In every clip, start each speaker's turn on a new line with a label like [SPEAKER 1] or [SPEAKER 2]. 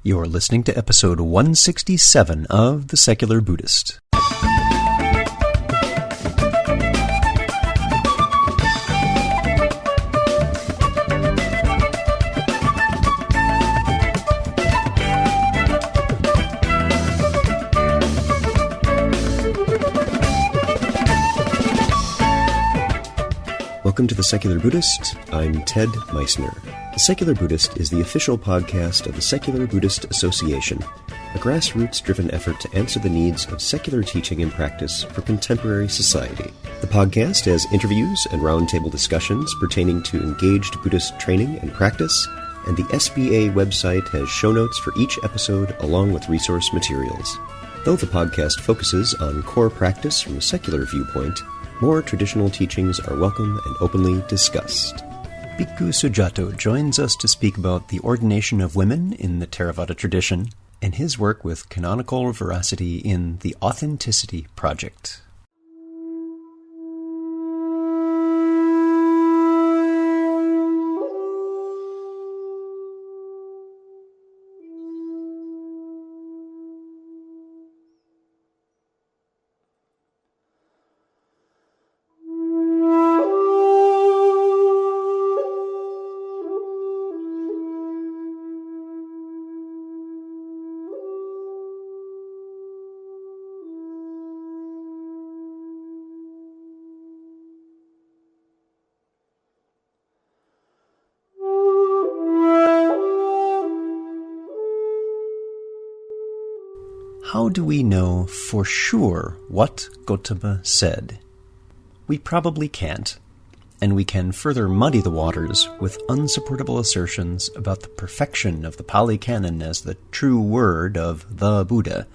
[SPEAKER 1] You're listening to episode 167 of The Secular Buddhist. Welcome to The Secular Buddhist. I'm Ted Meissner. The Secular Buddhist is the official podcast of the Secular Buddhist Association, a grassroots-driven effort to answer the needs of secular teaching and practice for contemporary society. The podcast has interviews and roundtable discussions pertaining to engaged Buddhist training and practice, and the SBA website has show notes for each episode along with resource materials. Though the podcast focuses on core practice from a secular viewpoint, more traditional teachings are welcome and openly discussed. Bhikkhu Sujato joins us to speak about the ordination of women in the Theravada tradition and his work with canonical veracity in the Authenticity Project. How do we know for sure what Gautama said? We probably can't, and we can further muddy the waters with unsupportable assertions about the perfection of the Pali Canon as the true word of the Buddha.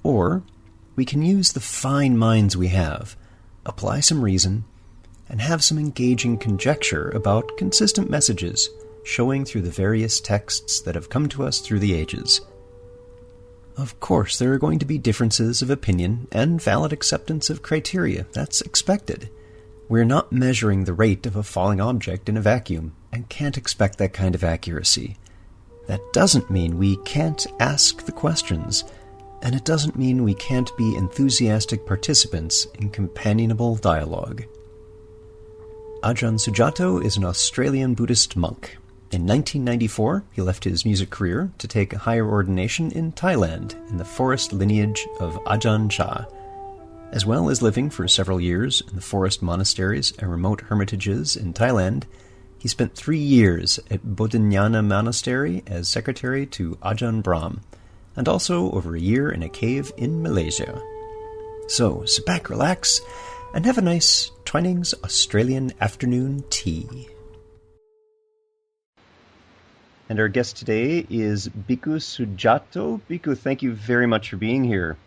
[SPEAKER 1] Or we can use the fine minds we have, apply some reason, and have some engaging conjecture about consistent messages showing through the various texts that have come to us through the ages. Of course, there are going to be differences of opinion and valid acceptance of criteria. That's expected. We're not measuring the rate of a falling object in a vacuum and can't expect that kind of accuracy. That doesn't mean we can't ask the questions, and it doesn't mean we can't be enthusiastic participants in companionable dialogue. Ajahn Sujato is an Australian Buddhist monk. In 1994, he left his music career to take a higher ordination in Thailand in the forest lineage of Ajahn Chah. As well as living for several years in the forest monasteries and remote hermitages in Thailand, he spent 3 years at Bodhinyana Monastery as secretary to Ajahn Brahm, and also over a year in a cave in Malaysia. So, sit back, relax, and have a nice Twinings Australian afternoon tea. And our guest today is Bhikkhu Sujato. Bhikkhu, thank you very much for being here.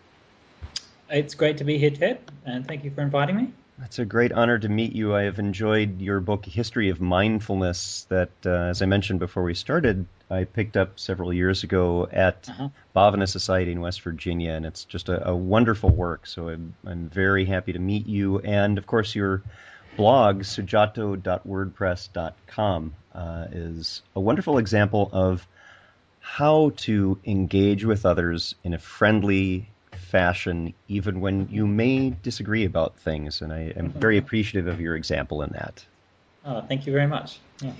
[SPEAKER 2] It's great to be here, Ted, and thank you for inviting me.
[SPEAKER 1] It's a great honor to meet you. I have enjoyed your book, History of Mindfulness, that, as I mentioned before we started, I picked up several years ago at Bhavana Society in West Virginia, and it's just a wonderful work. So I'm very happy to meet you. And, of course, your blog, sujato.wordpress.com, is a wonderful example of how to engage with others in a friendly fashion, even when you may disagree about things. And I am very appreciative of your example in that.
[SPEAKER 2] Oh, thank you very much. Yeah.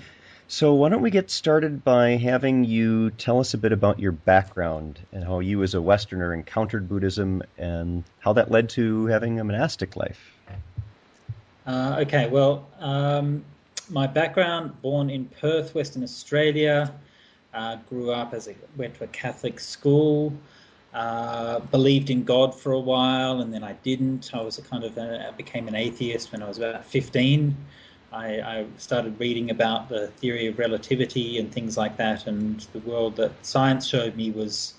[SPEAKER 1] So why don't we get started by having you tell us a bit about your background and how you as a Westerner encountered Buddhism and how that led to having a monastic life.
[SPEAKER 2] Okay, well, my background, born in Perth, Western Australia, grew up went to a Catholic school, believed in God for a while, and then I didn't. I was became an atheist when I was about 15. I started reading about the theory of relativity and things like that, and the world that science showed me was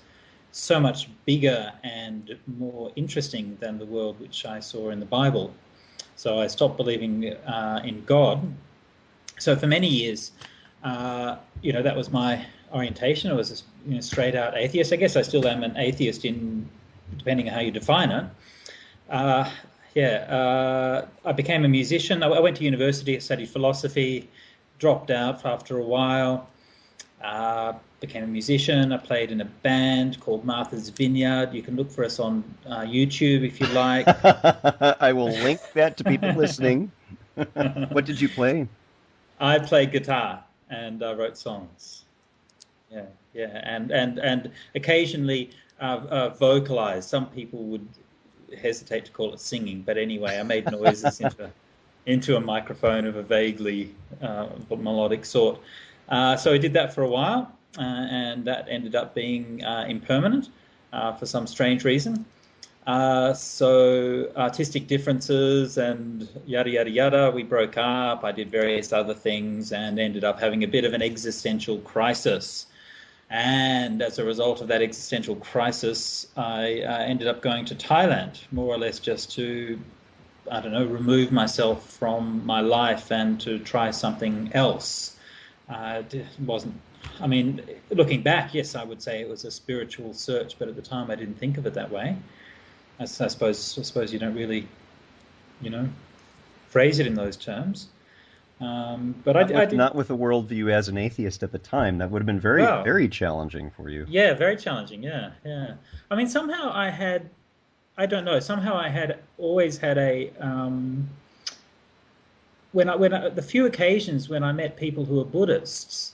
[SPEAKER 2] so much bigger and more interesting than the world which I saw in the Bible. So I stopped believing in God. So for many years, that was my orientation. I was a straight out atheist. I guess I still am an atheist, depending on how you define it. I became a musician. I went to university, studied philosophy, dropped out after a while, became a musician. I played in a band called Martha's Vineyard. You can look for us on YouTube if you like.
[SPEAKER 1] I will link that to people listening. What did you play?
[SPEAKER 2] I played guitar and wrote songs. Yeah, yeah, and occasionally vocalized. Some people would hesitate to call it singing, but anyway, I made noises into a microphone of a vaguely melodic sort. So I did that for a while, and that ended up being impermanent for some strange reason. So artistic differences and yada, yada, yada, we broke up. I did various other things and ended up having a bit of an existential crisis. And as a result of that existential crisis, I ended up going to Thailand, more or less just to, I don't know, remove myself from my life and to try something else. It wasn't, I mean, looking back, yes, I would say it was a spiritual search, but at the time I didn't think of it that way. I suppose you don't really, phrase it in those terms. But I did
[SPEAKER 1] not with a worldview as an atheist at the time. That would have been very, very challenging for you.
[SPEAKER 2] Yeah, very challenging. Yeah, yeah. I mean, somehow I don't know. Somehow I had always had a the few occasions when I met people who were Buddhists,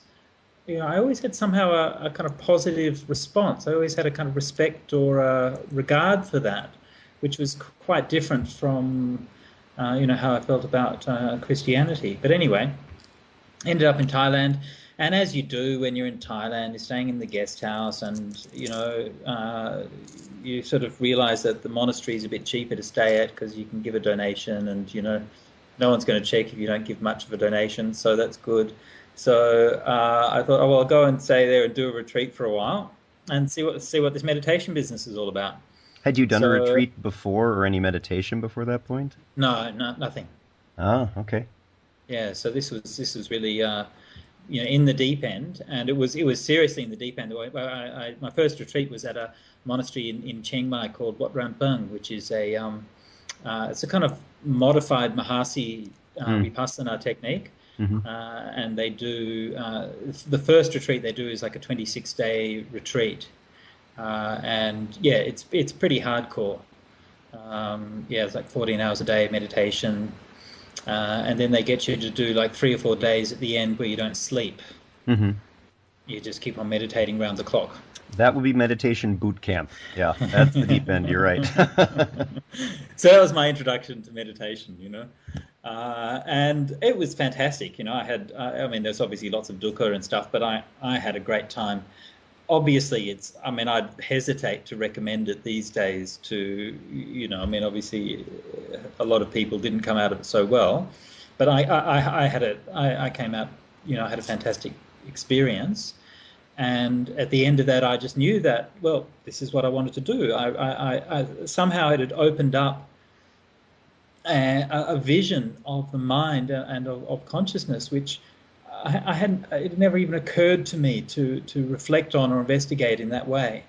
[SPEAKER 2] I always had somehow a kind of positive response. I always had a kind of respect or a regard for that, which was quite different from, how I felt about Christianity. But anyway, ended up in Thailand. And as you do when you're in Thailand, you're staying in the guest house and, you sort of realize that the monastery is a bit cheaper to stay at because you can give a donation and, no one's going to check if you don't give much of a donation. So that's good. So I thought, I'll go and stay there and do a retreat for a while and see what this meditation business is all about.
[SPEAKER 1] Had you done a retreat before or any meditation before that point?
[SPEAKER 2] No, nothing.
[SPEAKER 1] Ah, okay.
[SPEAKER 2] Yeah, so this was really in the deep end, and it was seriously in the deep end. My first retreat was at a monastery in Chiang Mai called Wat Rampung, which is it's a kind of modified Mahasi Vipassana technique.
[SPEAKER 1] Mm-hmm.
[SPEAKER 2] And they do the first retreat they do is like a 26-day retreat, and yeah, it's pretty hardcore. It's like 14 hours a day meditation, and then they get you to do like 3 or 4 days at the end where you don't sleep.
[SPEAKER 1] Mm-hmm.
[SPEAKER 2] You just keep on meditating round the clock.
[SPEAKER 1] That would be meditation boot camp. Yeah, that's the deep end. You're right.
[SPEAKER 2] So that was my introduction to meditation, and it was fantastic. There's obviously lots of dukkha and stuff, but I had a great time. Obviously, I'd hesitate to recommend it these days to, obviously a lot of people didn't come out of it so well, but I came out, I had a fantastic experience. And at the end of that, I just knew that, well, this is what I wanted to do. I somehow it had opened up a vision of the mind and of consciousness, which I hadn't. It never even occurred to me to reflect on or investigate in that way.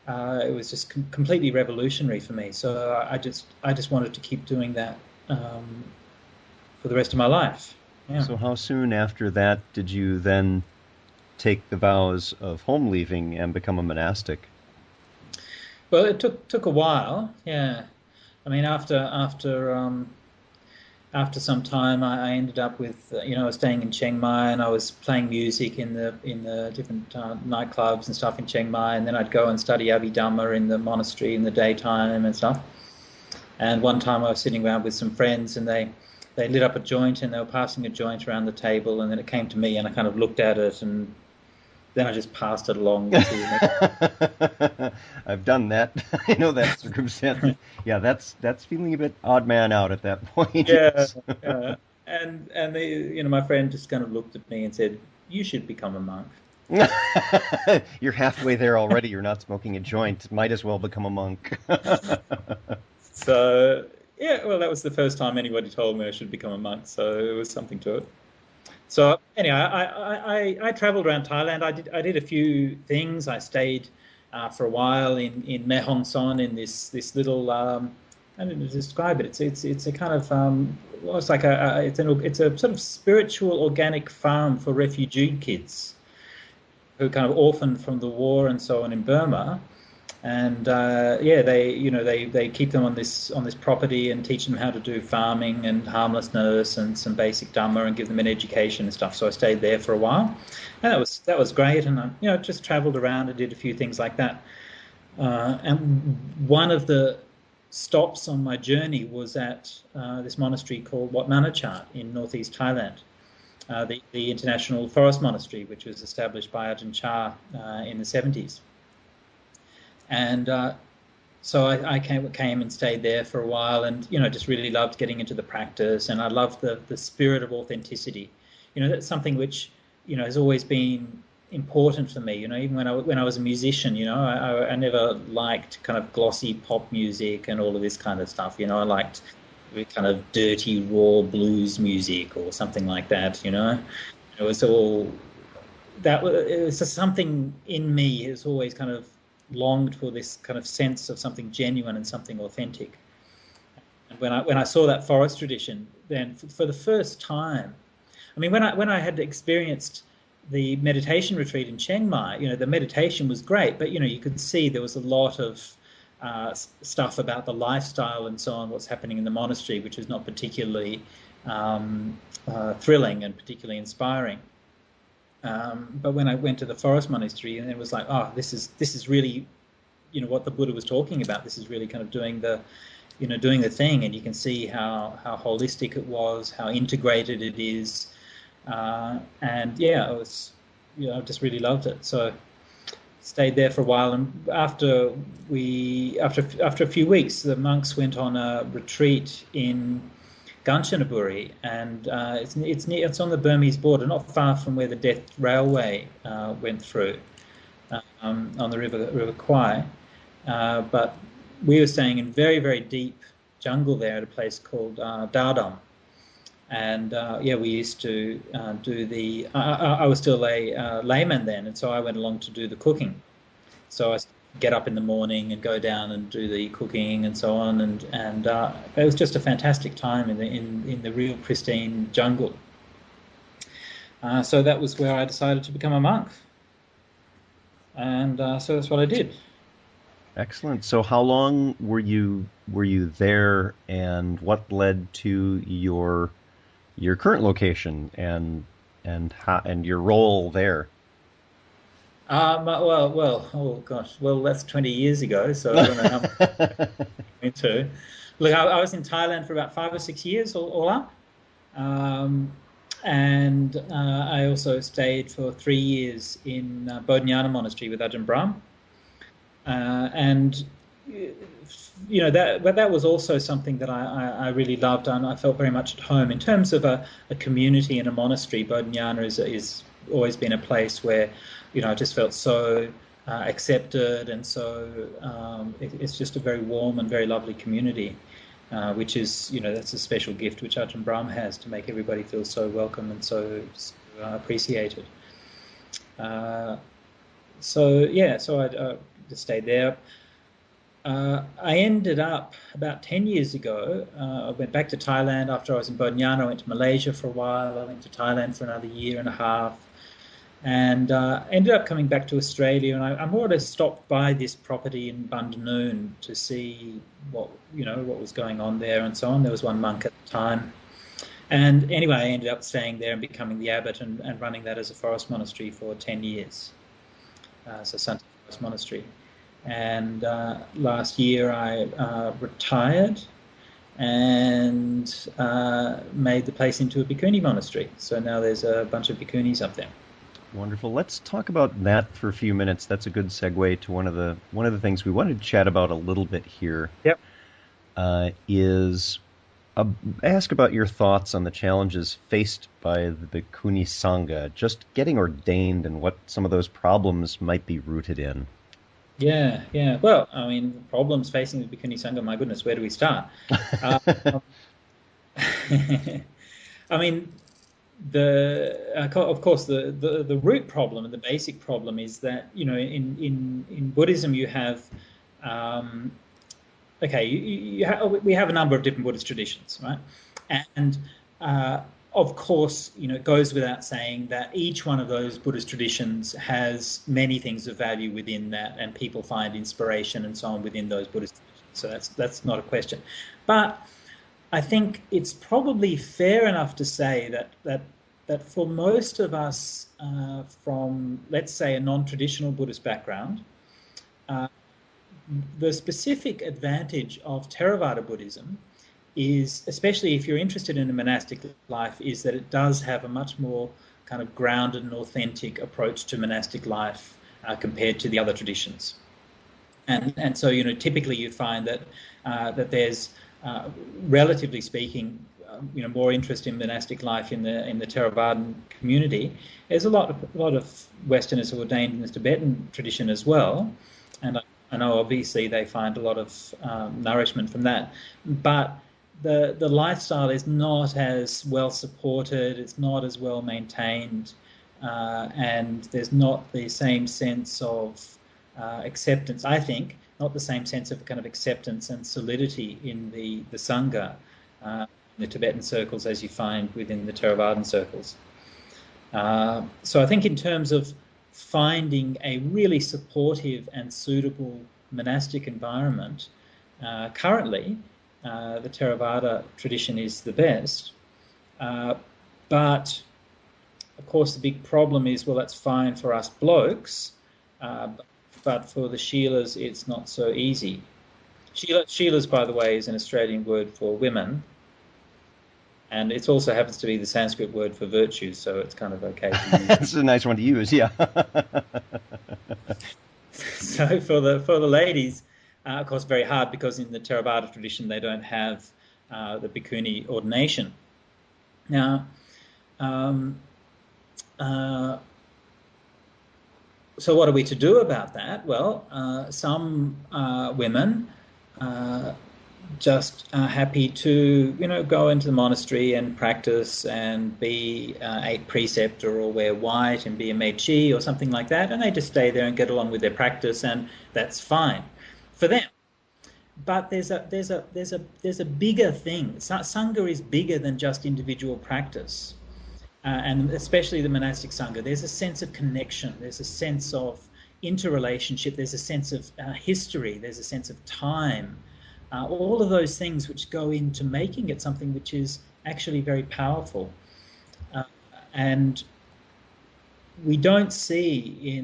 [SPEAKER 2] It was just completely revolutionary for me. So I just wanted to keep doing that for the rest of my life. Yeah.
[SPEAKER 1] So how soon after that did you then take the vows of home leaving and become a monastic?
[SPEAKER 2] Well, it took a while. Yeah, I mean, after some time, I ended up with I was staying in Chiang Mai and I was playing music in the different nightclubs and stuff in Chiang Mai, and then I'd go and study Abhidhamma in the monastery in the daytime and stuff. And one time I was sitting around with some friends and they lit up a joint and they were passing a joint around the table, and then it came to me and I kind of looked at it and then I just passed it along to the next.
[SPEAKER 1] I've done that. I know that circumstance. Yeah, that's feeling a bit odd man out at that point.
[SPEAKER 2] Yeah, and my friend just kind of looked at me and said, "You should become a monk."
[SPEAKER 1] You're halfway there already. You're not smoking a joint. Might as well become a monk.
[SPEAKER 2] So yeah, well, that was the first time anybody told me I should become a monk. So it was something to it. So anyway, I traveled around Thailand. I did a few things. I stayed for a while in Mae Hong Son in this little I don't know how to describe it. It's a kind of it's a sort of spiritual organic farm for refugee kids. who kind of orphaned from the war and so on in Burma. And they keep them on this property and teach them how to do farming and harmlessness and some basic dhamma and give them an education and stuff. So I stayed there for a while, and that was great. And I just travelled around and did a few things like that. And one of the stops on my journey was at this monastery called Wat Nanachat in northeast Thailand, the International Forest Monastery, which was established by Ajahn Chah in the 70s. And so I came and stayed there for a while, and just really loved getting into the practice, and I loved the spirit of authenticity. That's something which has always been important for me. Even when I was a musician, I never liked kind of glossy pop music and all of this kind of stuff. I liked kind of dirty raw blues music or something like that. It was all that. It was just something in me. It was always kind of longed for this kind of sense of something genuine and something authentic. And when I saw that forest tradition, then for the first time, I mean, when I had experienced the meditation retreat in Chiang Mai, the meditation was great, but you could see there was a lot of stuff about the lifestyle and so on, what's happening in the monastery, which was not particularly thrilling and particularly inspiring. But when I went to the forest monastery, and it was like, oh, this is really, what the Buddha was talking about. This is really kind of doing the thing, and you can see how holistic it was, how integrated it is, and yeah, it was, I just really loved it. So stayed there for a while, and after a few weeks, the monks went on a retreat in Kanchanaburi, and it's on the Burmese border, not far from where the Death Railway went through on the River Kwai. But we were staying in very, very deep jungle there at a place called Dardom. And we used to do the. I was still a layman then, and so I went along to do the cooking. So I get up in the morning and go down and do the cooking and so on, and it was just a fantastic time in the real pristine jungle. So that was where I decided to become a monk, and so that's what I did.
[SPEAKER 1] Excellent. So how long were you there, and what led to your current location and your role there?
[SPEAKER 2] Oh gosh, that's 20 years ago, so I don't know how much into. Look, I was in Thailand for about 5 or 6 years all up, and I also stayed for 3 years in Bodhinyana Monastery with Ajahn Brahm, and that was also something that I really loved, and I felt very much at home in terms of a community and a monastery. Bodhinyana is always been a place where I just felt so accepted, and so it's just a very warm and very lovely community, which is that's a special gift which Ajahn Brahm has, to make everybody feel so welcome and so appreciated. So I just stayed there. I ended up about 10 years ago. I went back to Thailand after I was in Bodhinyana. I went to Malaysia for a while. I went to Thailand for another year and a half, and ended up coming back to Australia. And I more or less stopped by this property in Bundanoon to see what was going on there and so on. There was one monk at the time, and anyway, I ended up staying there and becoming the abbot and running that as a forest monastery for 10 years. So Santa Forest Monastery. And last year I retired and made the place into a Bhikkhuni monastery. So now there's a bunch of Bhikkhunis up there.
[SPEAKER 1] Wonderful. Let's talk about that for a few minutes. That's a good segue to one of the things we wanted to chat about a little bit here.
[SPEAKER 2] Yep.
[SPEAKER 1] Is ask about your thoughts on the challenges faced by the Bhikkhuni Sangha, just getting ordained, and what some of those problems might be rooted in.
[SPEAKER 2] Yeah. Well, I mean, problems facing the Bhikkhuni Sangha, my goodness, where do we start? I mean, of course, the root problem and the basic problem is that, in Buddhism you have, we have a number of different Buddhist traditions, right? And of course, it goes without saying that each one of those Buddhist traditions has many things of value within that, and people find inspiration and so on within those Buddhist traditions. So that's not a question. But I think it's probably fair enough to say that for most of us from, let's say, a non-traditional Buddhist background, the specific advantage of Theravada Buddhism is, especially if you're interested in a monastic life, is that it does have a much more kind of grounded and authentic approach to monastic life compared to the other traditions. And so, typically you find that there's, relatively speaking, more interest in monastic life in the Theravadan community. There's a lot of Westerners who are ordained in the Tibetan tradition as well, and I know obviously they find a lot of nourishment from that. But the lifestyle is not as well supported, it's not as well maintained, and there's not the same sense of acceptance, I think, not the same sense of kind of acceptance and solidity in the Sangha, in the Tibetan circles as you find within the Theravadan circles. So I think in terms of finding a really supportive and suitable monastic environment, currently the Theravada tradition is the best. But of course the big problem is, well, that's fine for us blokes, but for the Shīlas it's not so easy. Shīlas, by the way, is an Australian word for women, and it also happens to be the Sanskrit word for virtue, so it's kind of okay to use.
[SPEAKER 1] It's a nice one to use, yeah.
[SPEAKER 2] So for the ladies, of course, very hard, because in the Theravada tradition they don't have the Bhikkhuni ordination. Now, so what are we to do about that? Well, some women just are happy to, go into the monastery and practice and be a preceptor or wear white and be a mechi or something like that, and they just stay there and get along with their practice, and that's fine for them. But there's a bigger thing. Sangha is bigger than just individual practice. And especially the monastic Sangha, there's a sense of connection, there's a sense of interrelationship, there's a sense of history, there's a sense of time, all of those things which go into making it something which is actually very powerful. And we don't see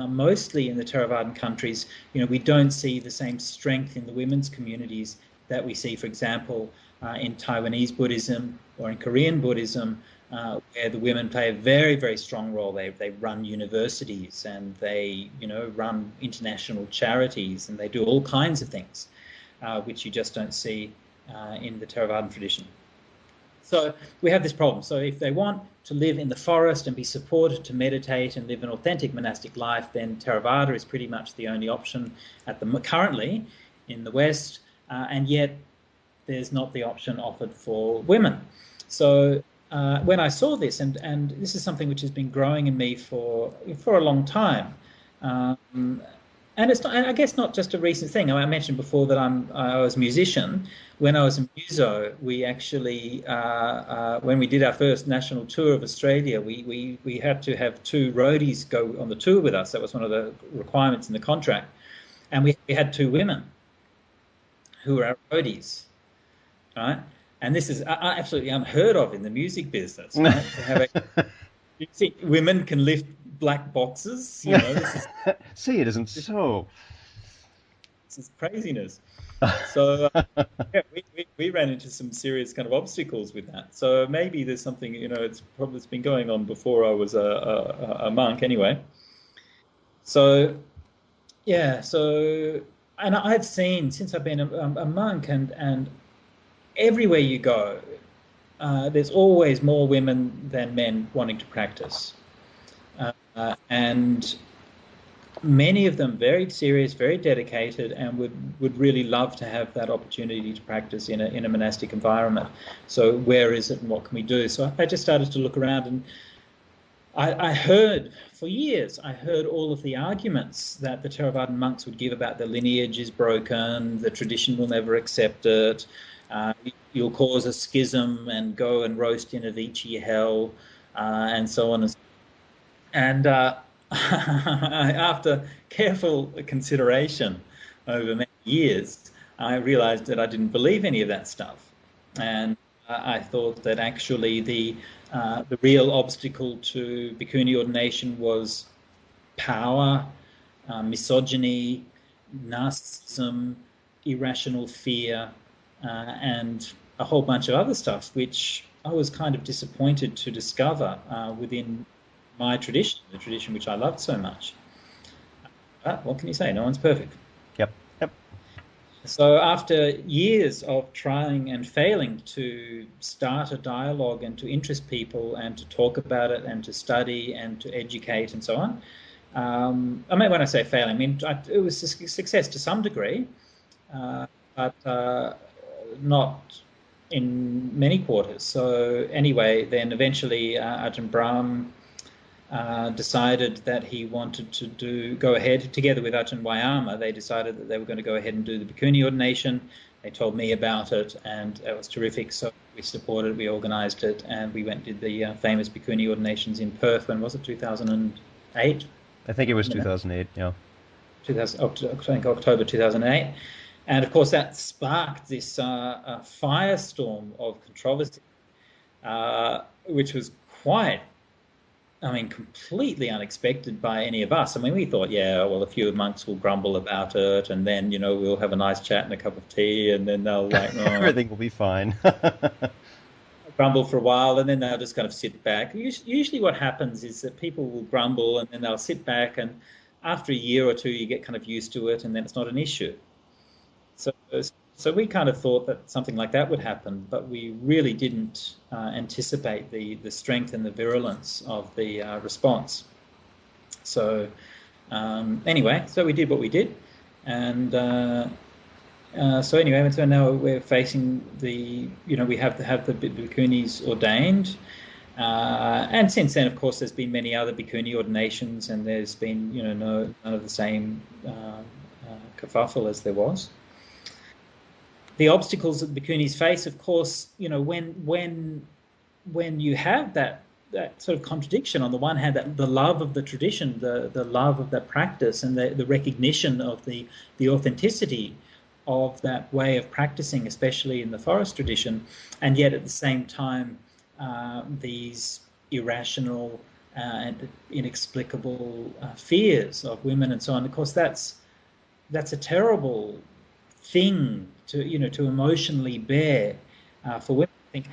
[SPEAKER 2] mostly in the Theravadan countries, we don't see the same strength in the women's communities that we see, for example, in Taiwanese Buddhism or in Korean Buddhism, where the women play a very, very strong role. They run universities, and they, run international charities, and they do all kinds of things, which you just don't see in the Theravadan tradition. So we have this problem. So if they want to live in the forest and be supported to meditate and live an authentic monastic life, then Theravada is pretty much the only option currently in the West, and yet there's not the option offered for women. So when I saw this, and this is something which has been growing in me for a long time, and it's not, I guess, not just a recent thing. I mentioned before that I was a musician. When I was in Muso, we actually, when we did our first national tour of Australia, we had to have 2 roadies go on the tour with us. That was one of the requirements in the contract, and we had 2 women who were our roadies, right? And this is absolutely unheard of in the music business, right? To have you see, women can lift black boxes, This is,
[SPEAKER 1] See, it isn't so.
[SPEAKER 2] This is craziness. So yeah, we ran into some serious kind of obstacles with that. So maybe there's something, it's been going on before I was a monk anyway. So yeah, and I've seen, since I've been a monk, and everywhere you go, there's always more women than men wanting to practice. And many of them very serious, very dedicated, and would really love to have that opportunity to practice in a monastic environment. So where is it and what can we do? So I just started to look around, and I heard, for years, all of the arguments that the Theravadan monks would give about the lineage is broken, the tradition will never accept it, You'll cause a schism and go and roast in a Vici hell, and so on. And after careful consideration over many years, I realized that I didn't believe any of that stuff. And I thought that actually the real obstacle to Bhikkhuni ordination was power, misogyny, narcissism, irrational fear, and a whole bunch of other stuff, which I was kind of disappointed to discover within my tradition, the tradition which I loved so much. But what can you say? No one's perfect.
[SPEAKER 1] Yep.
[SPEAKER 2] So after years of trying and failing to start a dialogue and to interest people and to talk about it and to study and to educate and so on, I mean, when I say failing, I mean it was a success to some degree, but not in many quarters. So anyway, then eventually Ajahn Brahm decided that he wanted to go ahead, together with Ajahn Wayama, they decided that they were going to go ahead and do the Bhikkhuni ordination. They told me about it, and it was terrific. So we supported, we organised it, and we went and did the famous Bhikkhuni ordinations in Perth. When was it? 2008?
[SPEAKER 1] I think it was 2008, yeah.
[SPEAKER 2] 2000, I think October 2008. And of course, that sparked this firestorm of controversy, which was quite, I mean, completely unexpected by any of us. I mean, we thought, yeah, well, a few monks will grumble about it, and then, we'll have a nice chat and a cup of tea, and then they'll like, oh,
[SPEAKER 1] everything will be fine.
[SPEAKER 2] grumble for a while, and then they'll just kind of sit back. Usually what happens is that people will grumble, and then they'll sit back, and after a year or two, you get kind of used to it, and then it's not an issue. So we kind of thought that something like that would happen, but we really didn't anticipate the strength and the virulence of the response. So anyway, so we did what we did, and so anyway, so now we're facing we have to have the Bhikkhunis ordained, and since then, of course, there's been many other Bhikkhuni ordinations, and there's been none of the same kerfuffle as there was. The obstacles that Bhikkhunis face, of course, when you have that sort of contradiction, on the one hand, that the love of the tradition, the love of that practice, and the recognition of the authenticity of that way of practicing, especially in the forest tradition, and yet at the same time, these irrational and inexplicable fears of women and so on. Of course, that's a terrible thing to emotionally bear for women. I think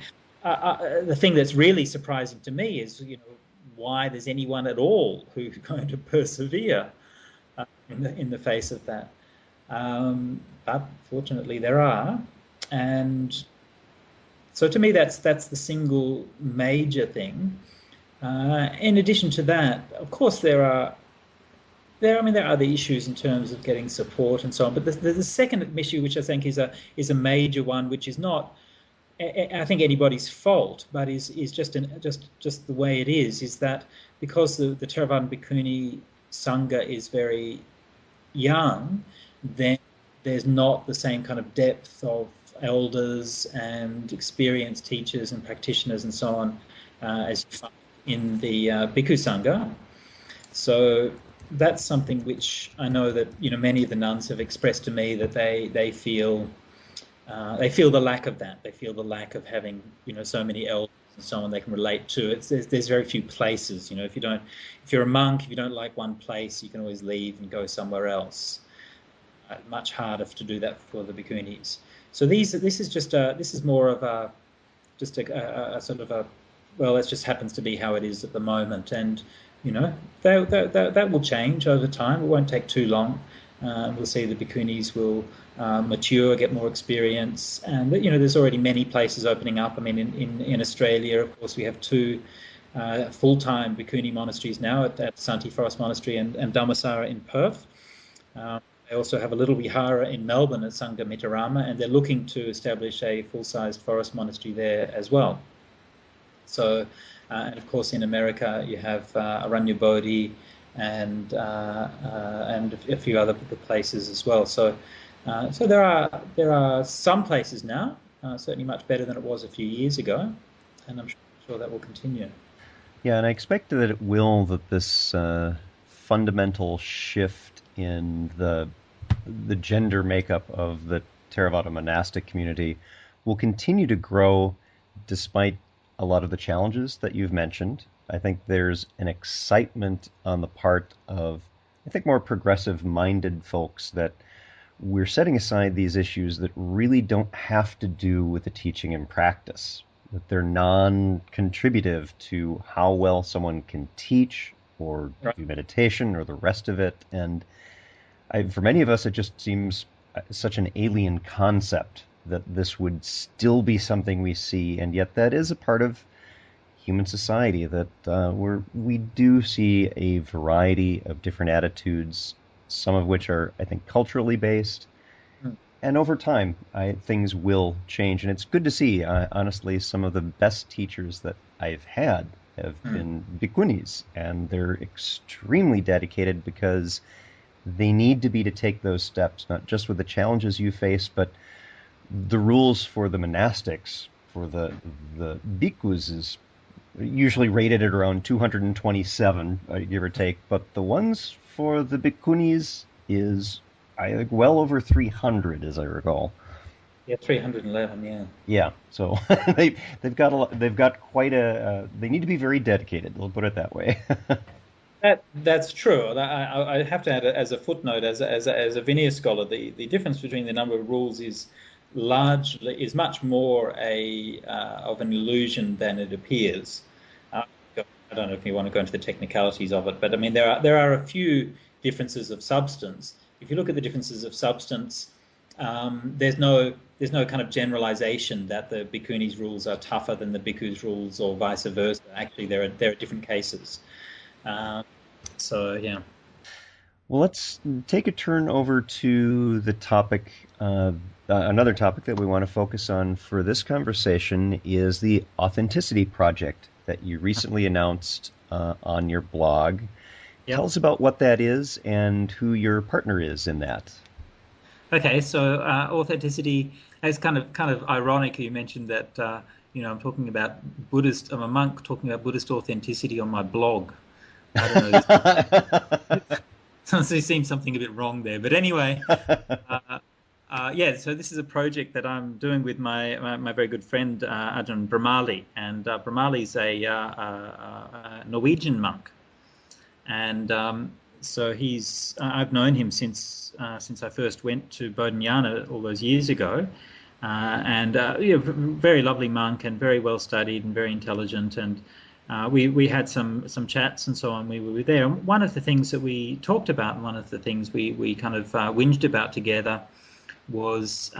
[SPEAKER 2] the thing that's really surprising to me is why there's anyone at all who's going to persevere in the face of that. But fortunately, there are, and so to me, that's the single major thing. In addition to that, of course, there are other issues in terms of getting support and so on. But the second issue, which I think is a major one, which is not, I think, anybody's fault, but is just the way it is that because the Theravada Bhikkhuni Sangha is very young, then there's not the same kind of depth of elders and experienced teachers and practitioners and so on as you find in the Bhikkhu Sangha. So that's something which I know that many of the nuns have expressed to me, that they feel the lack of that. They feel the lack of having so many elders and so on they can relate to. There's very few places. If you're a monk, if you don't like one place, you can always leave and go somewhere else. Much harder to do that for the Bhikkhunis. So this is more of a sort of a, well, that just happens to be how it is at the moment, and that will change over time. It won't take too long. We'll see the Bhikkhunis will mature, get more experience, and there's already many places opening up. I mean, in Australia, of course, we have two full-time Bhikkhuni monasteries now at Santi Forest Monastery and Dhammasara in Perth. They also have a little vihara in Melbourne at Sangha Mitarama, and they're looking to establish a full-sized forest monastery there as well. So, and of course in America you have Aranya Bodhi and a few other places as well. So there are some places now, certainly much better than it was a few years ago, and I'm sure that will continue.
[SPEAKER 1] Yeah, and I expect that it will, that this fundamental shift in the gender makeup of the Theravada monastic community will continue to grow despite a lot of the challenges that you've mentioned. I think there's an excitement on the part of, I think, more progressive-minded folks that we're setting aside these issues that really don't have to do with the teaching and practice, that they're non-contributive to how well someone can teach or do meditation or the rest of it. And for many of us, it just seems such an alien concept that this would still be something we see, and yet that is a part of human society, that we do see a variety of different attitudes, some of which are, I think, culturally based. And over time, things will change. And it's good to see, honestly, some of the best teachers that I've had have been Bhikkhunis. And they're extremely dedicated because they need to take those steps, not just with the challenges you face, but the rules for the monastics, for the bhikkhus, is usually rated at around 227, give or take. But the ones for the bhikkhunis is, I think, well over 300, as I recall.
[SPEAKER 2] Yeah, 311. Yeah.
[SPEAKER 1] Yeah. So they've got quite a. They need to be very dedicated. We'll put it that way.
[SPEAKER 2] That's true. I have to add as a footnote, as a Vinaya scholar, the difference between the number of rules is much more of an illusion than it appears. I don't know if you want to go into the technicalities of it, but I mean there are a few differences of substance. If you look at the differences of substance, there's no kind of generalization that the bhikkhuni's rules are tougher than the bhikkhu's rules or vice versa. Actually, there are different cases. So yeah.
[SPEAKER 1] Well, let's take a turn over to the topic. Another topic that we want to focus on for this conversation is the Authenticity Project that you recently announced on your blog. Yep. Tell us about what that is and who your partner is in that.
[SPEAKER 2] Okay, so authenticity. It's kind of ironic you mentioned that. I'm talking about Buddhist. I'm a monk talking about Buddhist authenticity on my blog. I don't know. There seems something a bit wrong there, but anyway. So this is a project that I'm doing with my very good friend Ajahn Brahmali, and Brahmali's a Norwegian monk, and so I've known him since I first went to Bodhinyana all those years ago, very lovely monk and very well studied and very intelligent, and we had some chats and so on. We were there, and one of the things that we talked about, and one of the things we kind of whinged about together, was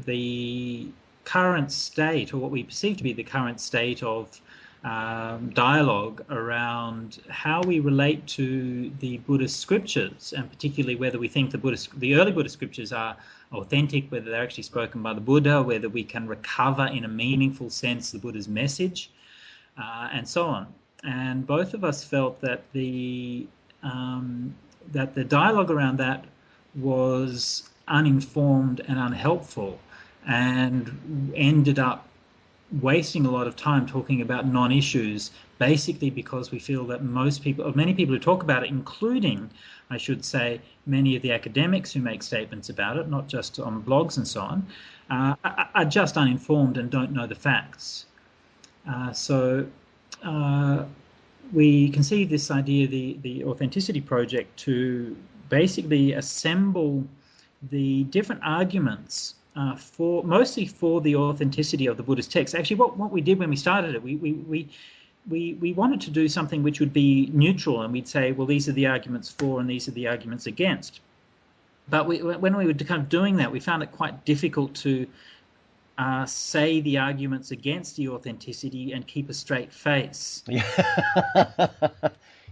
[SPEAKER 2] the current state, or what we perceive to be the current state of dialogue around how we relate to the Buddhist scriptures, and particularly whether we think the early Buddhist scriptures are authentic, whether they're actually spoken by the Buddha, whether we can recover in a meaningful sense the Buddha's message, and so on. And both of us felt that the dialogue around that was uninformed and unhelpful, and ended up wasting a lot of time talking about non-issues, basically because we feel that many people who talk about it, including, I should say, many of the academics who make statements about it, not just on blogs and so on, are just uninformed and don't know the facts. So we conceived this idea, the Authenticity Project, to basically assemble the different arguments mostly for the authenticity of the Buddhist text. Actually, what we did when we started it, we wanted to do something which would be neutral, and we'd say, well, these are the arguments for and these are the arguments against. But when we were kind of doing that, we found it quite difficult to say the arguments against the authenticity and keep a straight face.
[SPEAKER 1] Yeah,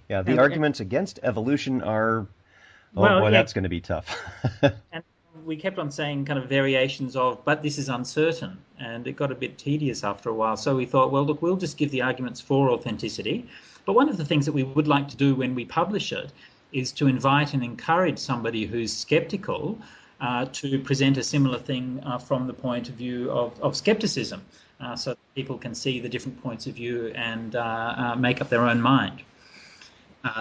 [SPEAKER 1] the arguments against evolution are, that's going to be tough.
[SPEAKER 2] And we kept on saying kind of variations of, but this is uncertain, and it got a bit tedious after a while. So we thought, well, look, we'll just give the arguments for authenticity. But one of the things that we would like to do when we publish it is to invite and encourage somebody who's skeptical to present a similar thing from the point of view of skepticism, so that people can see the different points of view and make up their own mind.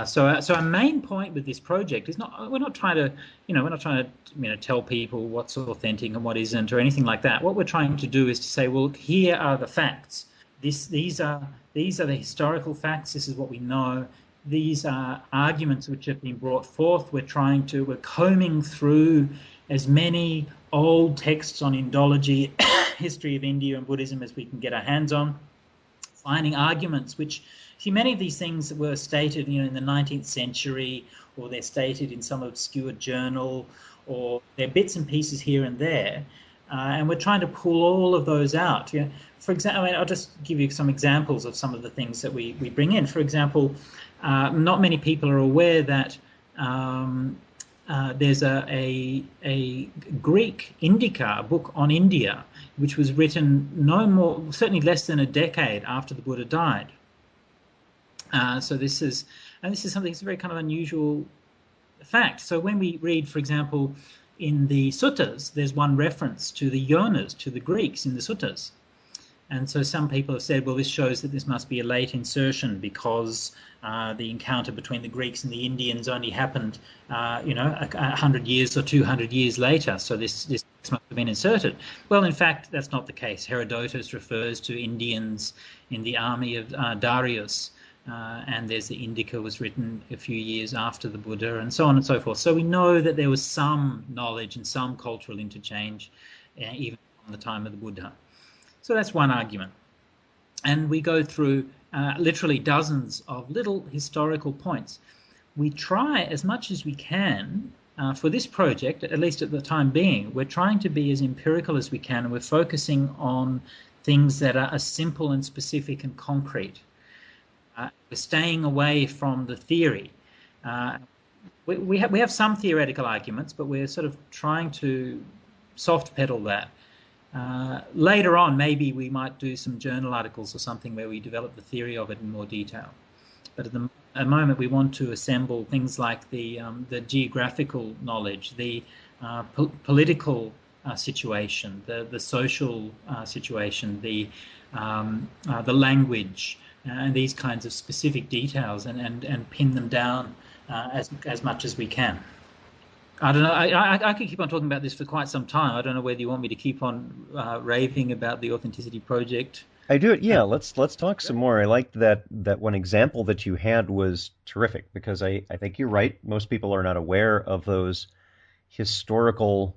[SPEAKER 2] So our main point with this project is we're not trying to tell people what's authentic and what isn't or anything like that. What we're trying to do is to say, well, here are the facts. These are the historical facts. This is what we know. These are arguments which have been brought forth. We're combing through as many old texts on Indology, history of India and Buddhism as we can get our hands on, finding arguments which, see, many of these things were stated, in the 19th century, or they're stated in some obscure journal, or they're bits and pieces here and there, and we're trying to pull all of those out. For example, I'll just give you some examples of some of the things that we bring in. For example, not many people are aware that there's a Greek Indica, a book on India, which was written certainly less than a decade after the Buddha died. So this is something that's a very kind of unusual fact. So when we read, for example, in the suttas, there's one reference to the yonas, to the Greeks in the suttas. And so some people have said, well, this shows that this must be a late insertion because the encounter between the Greeks and the Indians only happened, 100 years or 200 years later. So this must have been inserted. Well, in fact, that's not the case. Herodotus refers to Indians in the army of Darius, and there's the Indica was written a few years after the Buddha, and so on and so forth. So we know that there was some knowledge and some cultural interchange even from the time of the Buddha. So that's one argument. And we go through literally dozens of little historical points. We try as much as we can for this project, at least at the time being, we're trying to be as empirical as we can, and we're focusing on things that are as simple and specific and concrete. We're staying away from the theory. We have some theoretical arguments, but we're sort of trying to soft pedal that. Later on, maybe we might do some journal articles or something where we develop the theory of it in more detail. But at the moment, we want to assemble things like the geographical knowledge, the political situation, the social situation, the language, and these kinds of specific details, and pin them down as much as we can. I don't know. I could keep on talking about this for quite some time. I don't know whether you want me to keep on raving about the Authenticity Project.
[SPEAKER 1] I do it. Yeah, let's talk some more. I liked that one example that you had was terrific, because I think you're right. Most people are not aware of those historical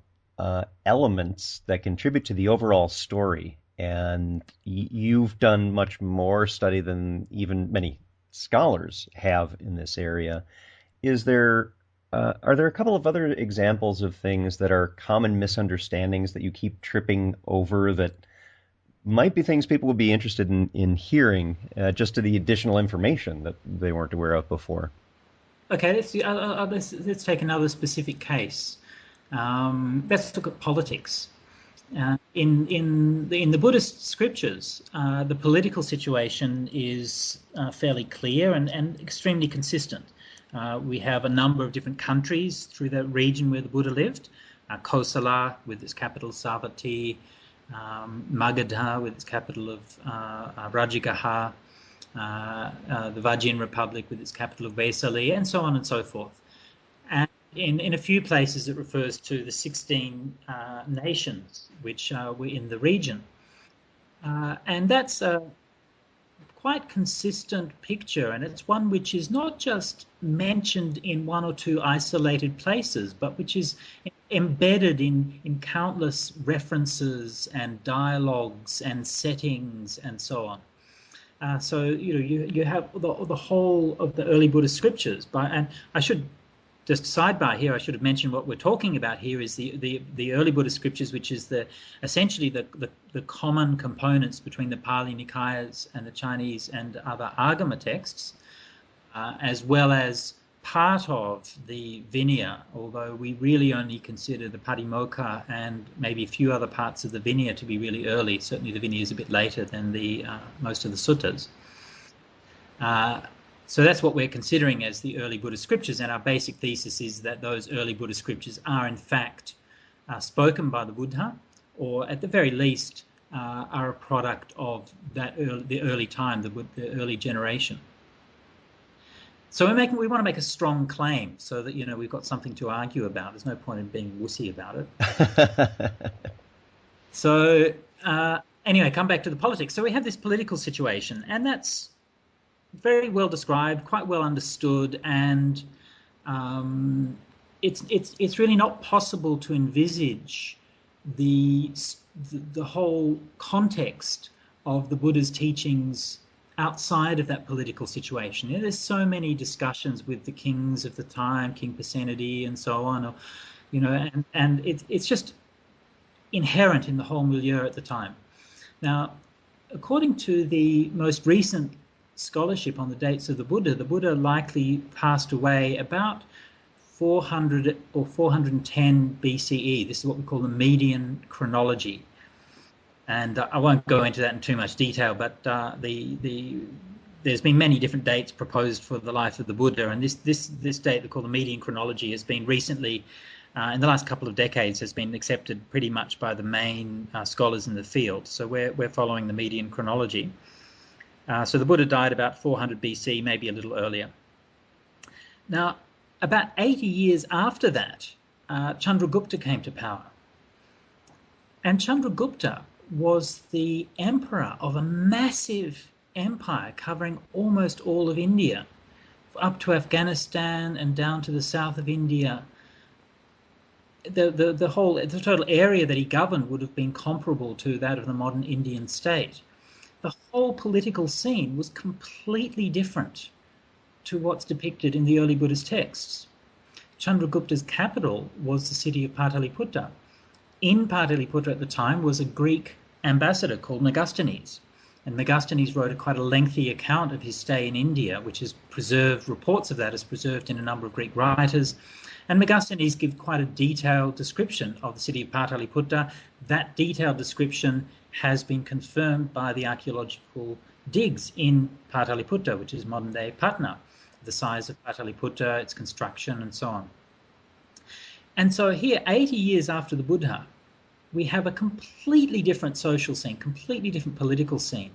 [SPEAKER 1] elements that contribute to the overall story. And you've done much more study than even many scholars have in this area. Are there a couple of other examples of things that are common misunderstandings that you keep tripping over that might be things people would be interested in hearing, just to the additional information that they weren't aware of before?
[SPEAKER 2] Okay, let's take another specific case. Let's look at politics. In the Buddhist scriptures, the political situation is fairly clear and extremely consistent. We have a number of different countries through the region where the Buddha lived. Kosala with its capital Savatthi, Magadha with its capital of Rajagaha, the Vajjian Republic with its capital of Vesali, and so on and so forth. And in a few places it refers to the 16 nations which were in the region. And that's a quite consistent picture, and it's one which is not just mentioned in one or two isolated places, but which is embedded in countless references and dialogues and settings and so on. So you have the whole of the early Buddhist scriptures. And I should just sidebar here, I should have mentioned what we're talking about here is the early Buddhist scriptures, which is essentially the common components between the Pali Nikayas and the Chinese and other Agama texts, as well as part of the Vinaya, although we really only consider the Patimokkha and maybe a few other parts of the Vinaya to be really early. Certainly the Vinaya is a bit later than most of the suttas. So that's what we're considering as the early Buddhist scriptures, and our basic thesis is that those early Buddhist scriptures are in fact spoken by the Buddha, or at the very least are a product of the early time, the early generation. So we want to make a strong claim so that, we've got something to argue about. There's no point in being wussy about it. So anyway, come back to the politics. So we have this political situation, and that's very well described, quite well understood, and it's really not possible to envisage the whole context of the Buddha's teachings outside of that political situation. There's so many discussions with the kings of the time, King Pasenadi and so on, and it's just inherent in the whole milieu at the time. Now, according to the most recent scholarship on the dates of the Buddha likely passed away about 400 or 410 BCE. This is what we call the median chronology. And I won't go into that in too much detail, but there's been many different dates proposed for the life of the Buddha, and this date we call the median chronology has been recently, in the last couple of decades, has been accepted pretty much by the main scholars in the field. So we're following the median chronology. So the Buddha died about 400 BC, maybe a little earlier. Now, about 80 years after that, Chandragupta came to power. And Chandragupta was the emperor of a massive empire covering almost all of India, up to Afghanistan and down to the south of India. The total area that he governed would have been comparable to that of the modern Indian state. The whole political scene was completely different to what's depicted in the early Buddhist texts. Chandragupta's capital was the city of Pataliputta. In Pataliputta at the time was a Greek ambassador called Megasthenes. And Megasthenes wrote quite a lengthy account of his stay in India, which is preserved, reports of that is preserved in a number of Greek writers. And Megasthenes gives quite a detailed description of the city of Pataliputta. That detailed description has been confirmed by the archaeological digs in Pataliputta, which is modern-day Patna, the size of Pataliputta, its construction, and so on. And so here, 80 years after the Buddha, we have a completely different social scene, completely different political scene.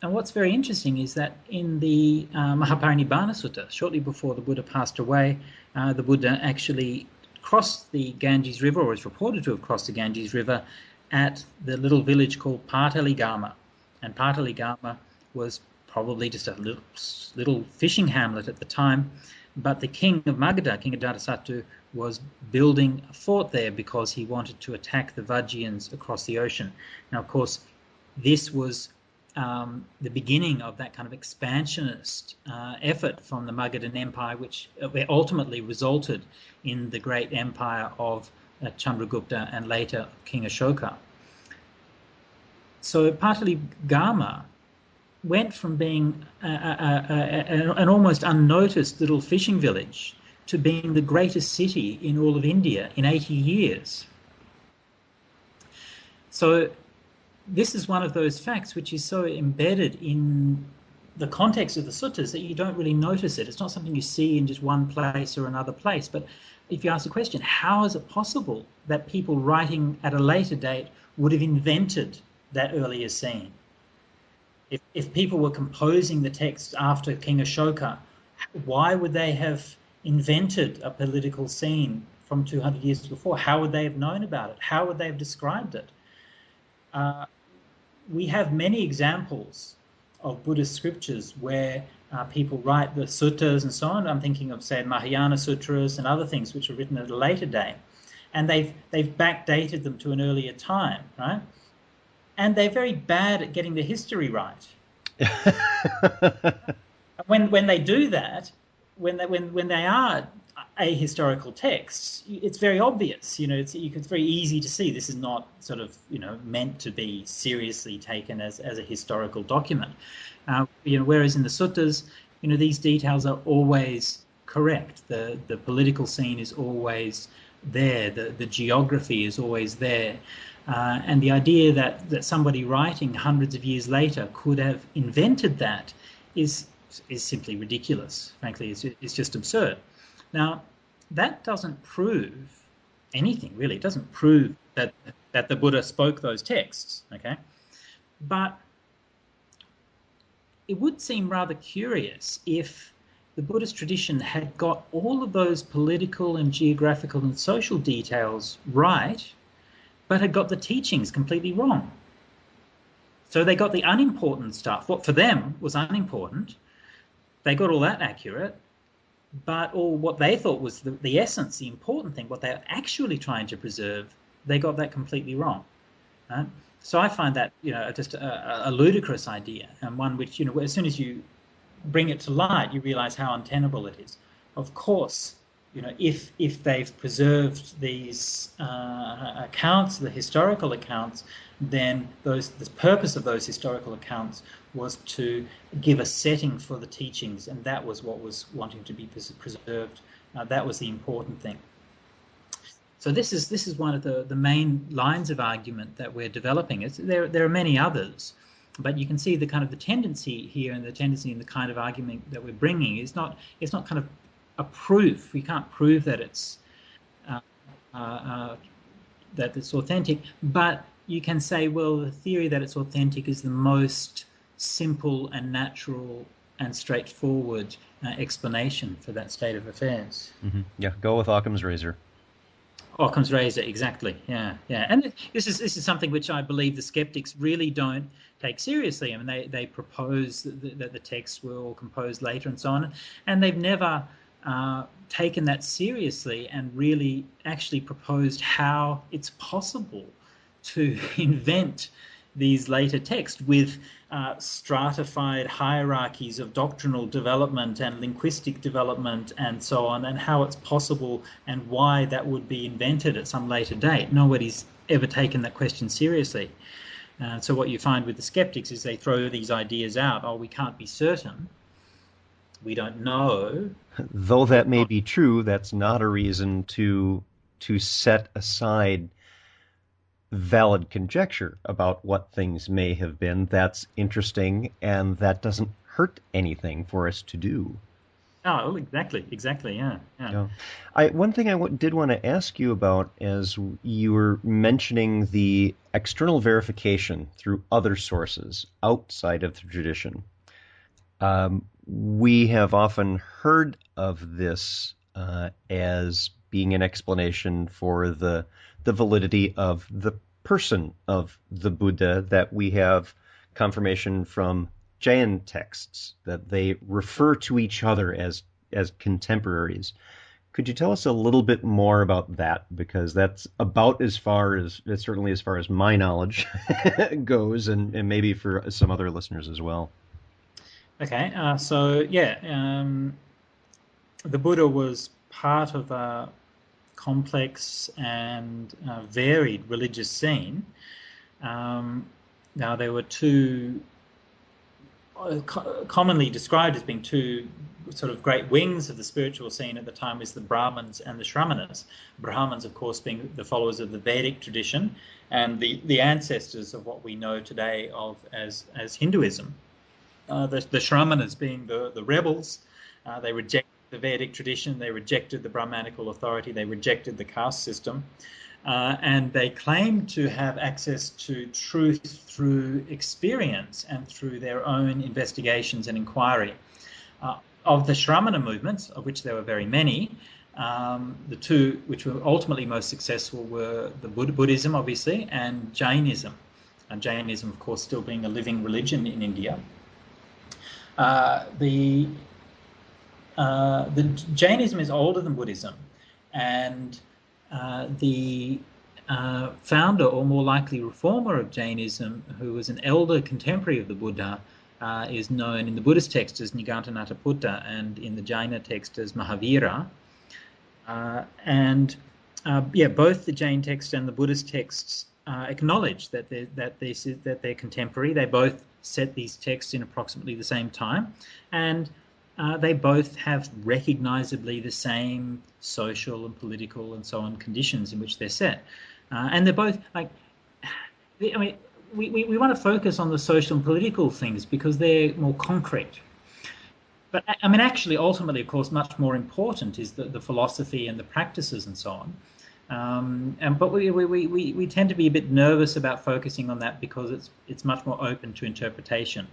[SPEAKER 2] And what's very interesting is that in the Mahaparinibbana Sutta, shortly before the Buddha passed away, the Buddha actually crossed the Ganges River, or is reported to have crossed the Ganges River, at the little village called Pataligama. And Pataligama was probably just a little fishing hamlet at the time, but the king of Magadha, King Ajatasattu, was building a fort there because he wanted to attack the Vajjayans across the ocean. Now, of course, this was the beginning of that kind of expansionist effort from the Magadhan Empire, which ultimately resulted in the great empire of Chandragupta and later King Ashoka. So Pataligama went from being an almost unnoticed little fishing village to being the greatest city in all of India in 80 years. So this is one of those facts which is so embedded in the context of the suttas that you don't really notice it. It's not something you see in just one place or another place. But if you ask the question, how is it possible that people writing at a later date would have invented that earlier scene? If people were composing the texts after King Ashoka, why would they have invented a political scene from 200 years before? How would they have known about it? How would they have described it? We have many examples of Buddhist scriptures where people write the suttas and so on. I'm thinking of, say, Mahayana sutras and other things which were written at a later date, and they've backdated them to an earlier time, right? And they're very bad at getting the history right. When they do that, when they are ahistorical texts, it's very obvious. It's very easy to see this is not sort of meant to be seriously taken as a historical document. Whereas in the suttas, these details are always correct. The political scene is always there. The geography is always there. And the idea that somebody writing hundreds of years later could have invented that is simply ridiculous. Frankly, it's just absurd. Now, that doesn't prove anything, really. It doesn't prove that the Buddha spoke those texts, okay? But it would seem rather curious if the Buddhist tradition had got all of those political and geographical and social details right, but had got the teachings completely wrong. So they got the unimportant stuff, what for them was unimportant, they got all that accurate, but all what they thought was the essence, the important thing, what they're actually trying to preserve, they got that completely wrong. Right? So I find that, just a ludicrous idea, and one which, as soon as you bring it to light, you realize how untenable it is. Of course, if they've preserved these accounts, the historical accounts, then the purpose of those historical accounts was to give a setting for the teachings, and that was what was wanting to be preserved. That was the important thing. So this is one of the main lines of argument that we're developing. There are many others, but you can see the kind of the tendency here, and the tendency in the kind of argument that we're bringing is not kind of a proof. We can't prove that it's authentic, but you can say, well, the theory that it's authentic is the most simple and natural and straightforward explanation for that state of affairs.
[SPEAKER 1] Mm-hmm. Yeah, go with Occam's razor.
[SPEAKER 2] Occam's razor, exactly. Yeah. And this is something which I believe the skeptics really don't take seriously. I mean, they propose that the texts were all composed later and so on, and they've never taken that seriously and really actually proposed how it's possible to invent these later texts with stratified hierarchies of doctrinal development and linguistic development and so on, and how it's possible and why that would be invented at some later date. Nobody's ever taken that question seriously. So what you find with the skeptics is they throw these ideas out. Oh, we can't be certain. We don't know.
[SPEAKER 1] Though that may be true, that's not a reason to set aside valid conjecture about what things may have been. That's interesting, and that doesn't hurt anything for us to do.
[SPEAKER 2] Oh, exactly, yeah.
[SPEAKER 1] One thing I did want to ask you about, as you were mentioning the external verification through other sources outside of the tradition. We have often heard of this as being an explanation for the validity of the person of the Buddha, that we have confirmation from Jain texts that they refer to each other as contemporaries. Could you tell us a little bit more about that? Because that's about certainly as far as my knowledge goes, and maybe for some other listeners as well.
[SPEAKER 2] Okay, the Buddha was part of a complex and varied religious scene. Now, there were two commonly described as being two sort of great wings of the spiritual scene at the time, is the Brahmins and the Shramanas. Brahmins, of course, being the followers of the Vedic tradition and the ancestors of what we know today of as Hinduism. The Shramanas being the rebels. They rejected the Vedic tradition, they rejected the Brahmanical authority, they rejected the caste system, and they claimed to have access to truth through experience and through their own investigations and inquiry. Of the Shramana movements, of which there were very many, the two which were ultimately most successful were the Buddhism, obviously, and Jainism. And Jainism, of course, still being a living religion in India. The Jainism is older than Buddhism, and the founder, or more likely reformer of Jainism, who was an elder contemporary of the Buddha, is known in the Buddhist text as Nigantanataputta and in the Jaina text as Mahavira. Both the Jain text and the Buddhist texts acknowledge that they're contemporary. They both set these texts in approximately the same time, and they both have recognizably the same social and political and so on conditions in which they're set. And they're both we want to focus on the social and political things because they're more concrete. But actually, ultimately, of course, much more important is the philosophy and the practices and so on. But we tend to be a bit nervous about focusing on that because it's much more open to interpretation.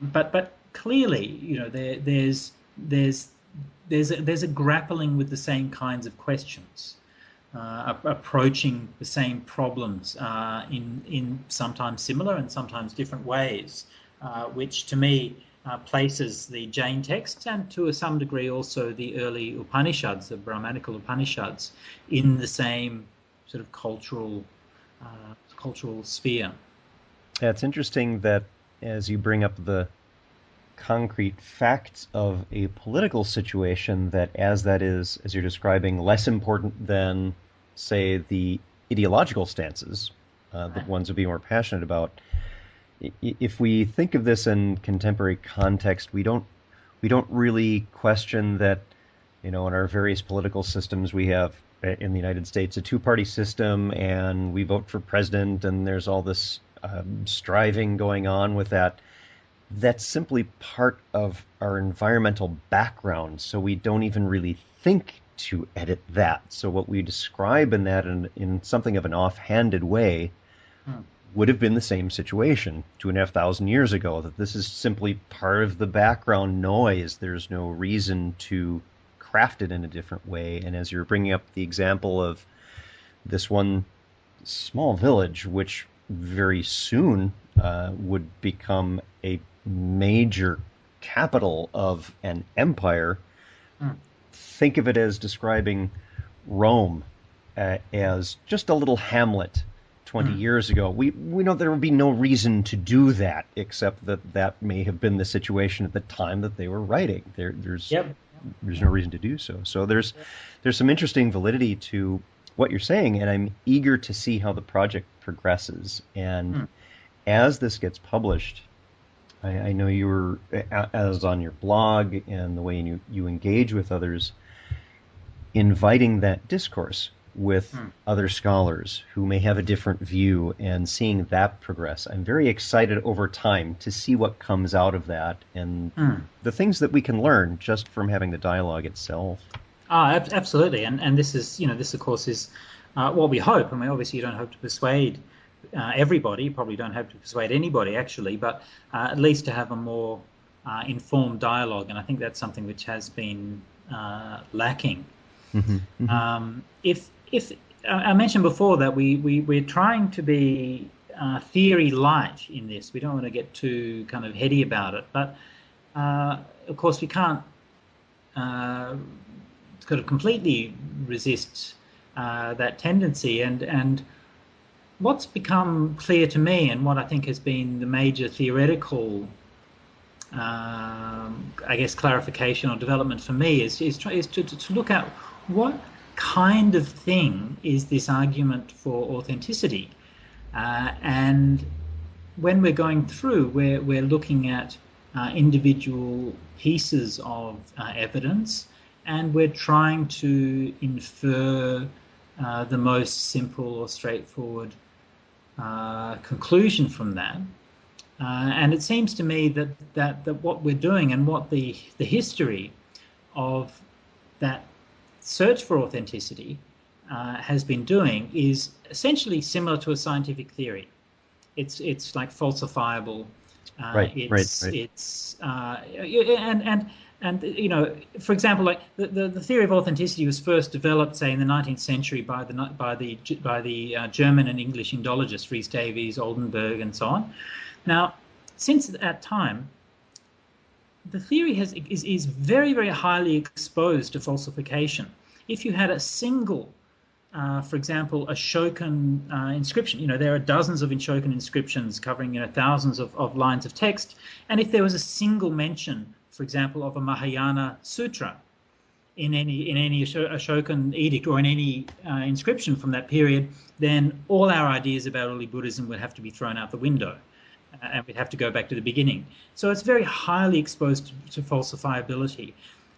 [SPEAKER 2] But clearly, there's a grappling with the same kinds of questions, approaching the same problems in sometimes similar and sometimes different ways, which to me places the Jain texts and to some degree also the early Upanishads, the Brahmanical Upanishads, in the same sort of cultural sphere.
[SPEAKER 1] Yeah, it's interesting that as you bring up the concrete facts of a political situation, that that is, as you're describing, less important than, say, the ideological stances that ones would be more passionate about. If we think of this in contemporary context, we don't really question that, in our various political systems we have in the United States a two-party system, and we vote for president, and there's all this striving going on with that. That's simply part of our environmental background, so we don't even really think to edit that. So what we describe in that in something of an offhanded way would have been the same situation 2,500 years ago, that this is simply part of the background noise. There's no reason to craft it in a different way. And as you're bringing up the example of this one small village, which very soon would become a major capital of an empire, think of it as describing Rome as just a little hamlet 20 years ago. We know there would be no reason to do that, except that may have been the situation at the time that they were writing. There's no reason to do so. So there's some interesting validity to what you're saying, and I'm eager to see how the project progresses. And as this gets published, I know you were, as on your blog and the way you engage with others, inviting that discourse with other scholars who may have a different view and seeing that progress. I'm very excited over time to see what comes out of that and the things that we can learn just from having the dialogue itself.
[SPEAKER 2] Absolutely. And this is, this of course is what we hope. I mean, obviously you don't hope to persuade everybody, you probably don't hope to persuade anybody actually, but at least to have a more informed dialogue. And I think that's something which has been lacking. If I mentioned before that we're trying to be theory light in this, we don't want to get too kind of heady about it, but of course we can't kind of completely resist that tendency. And what's become clear to me, and what I think has been the major theoretical I guess clarification or development for me is to look at what kind of thing is this argument for authenticity, and when we're going through, we're looking at individual pieces of evidence, and we're trying to infer the most simple or straightforward conclusion from that. And it seems to me that what we're doing and what the history of that search for authenticity has been doing is essentially similar to a scientific theory. It's like falsifiable.
[SPEAKER 1] Right.
[SPEAKER 2] It's and for example, like the theory of authenticity was first developed, say, in the 19th century by the German and English Indologists, Rhys Davies, Oldenburg, and so on. Now, since that time, the theory is very, very highly exposed to falsification. If you had a single, for example, Ashokan inscription, there are dozens of Ashokan inscriptions covering thousands of lines of text, and if there was a single mention, for example, of a Mahayana sutra in any Ashokan edict or in any inscription from that period, then all our ideas about early Buddhism would have to be thrown out the window. And we'd have to go back to the beginning. So it's very highly exposed to falsifiability.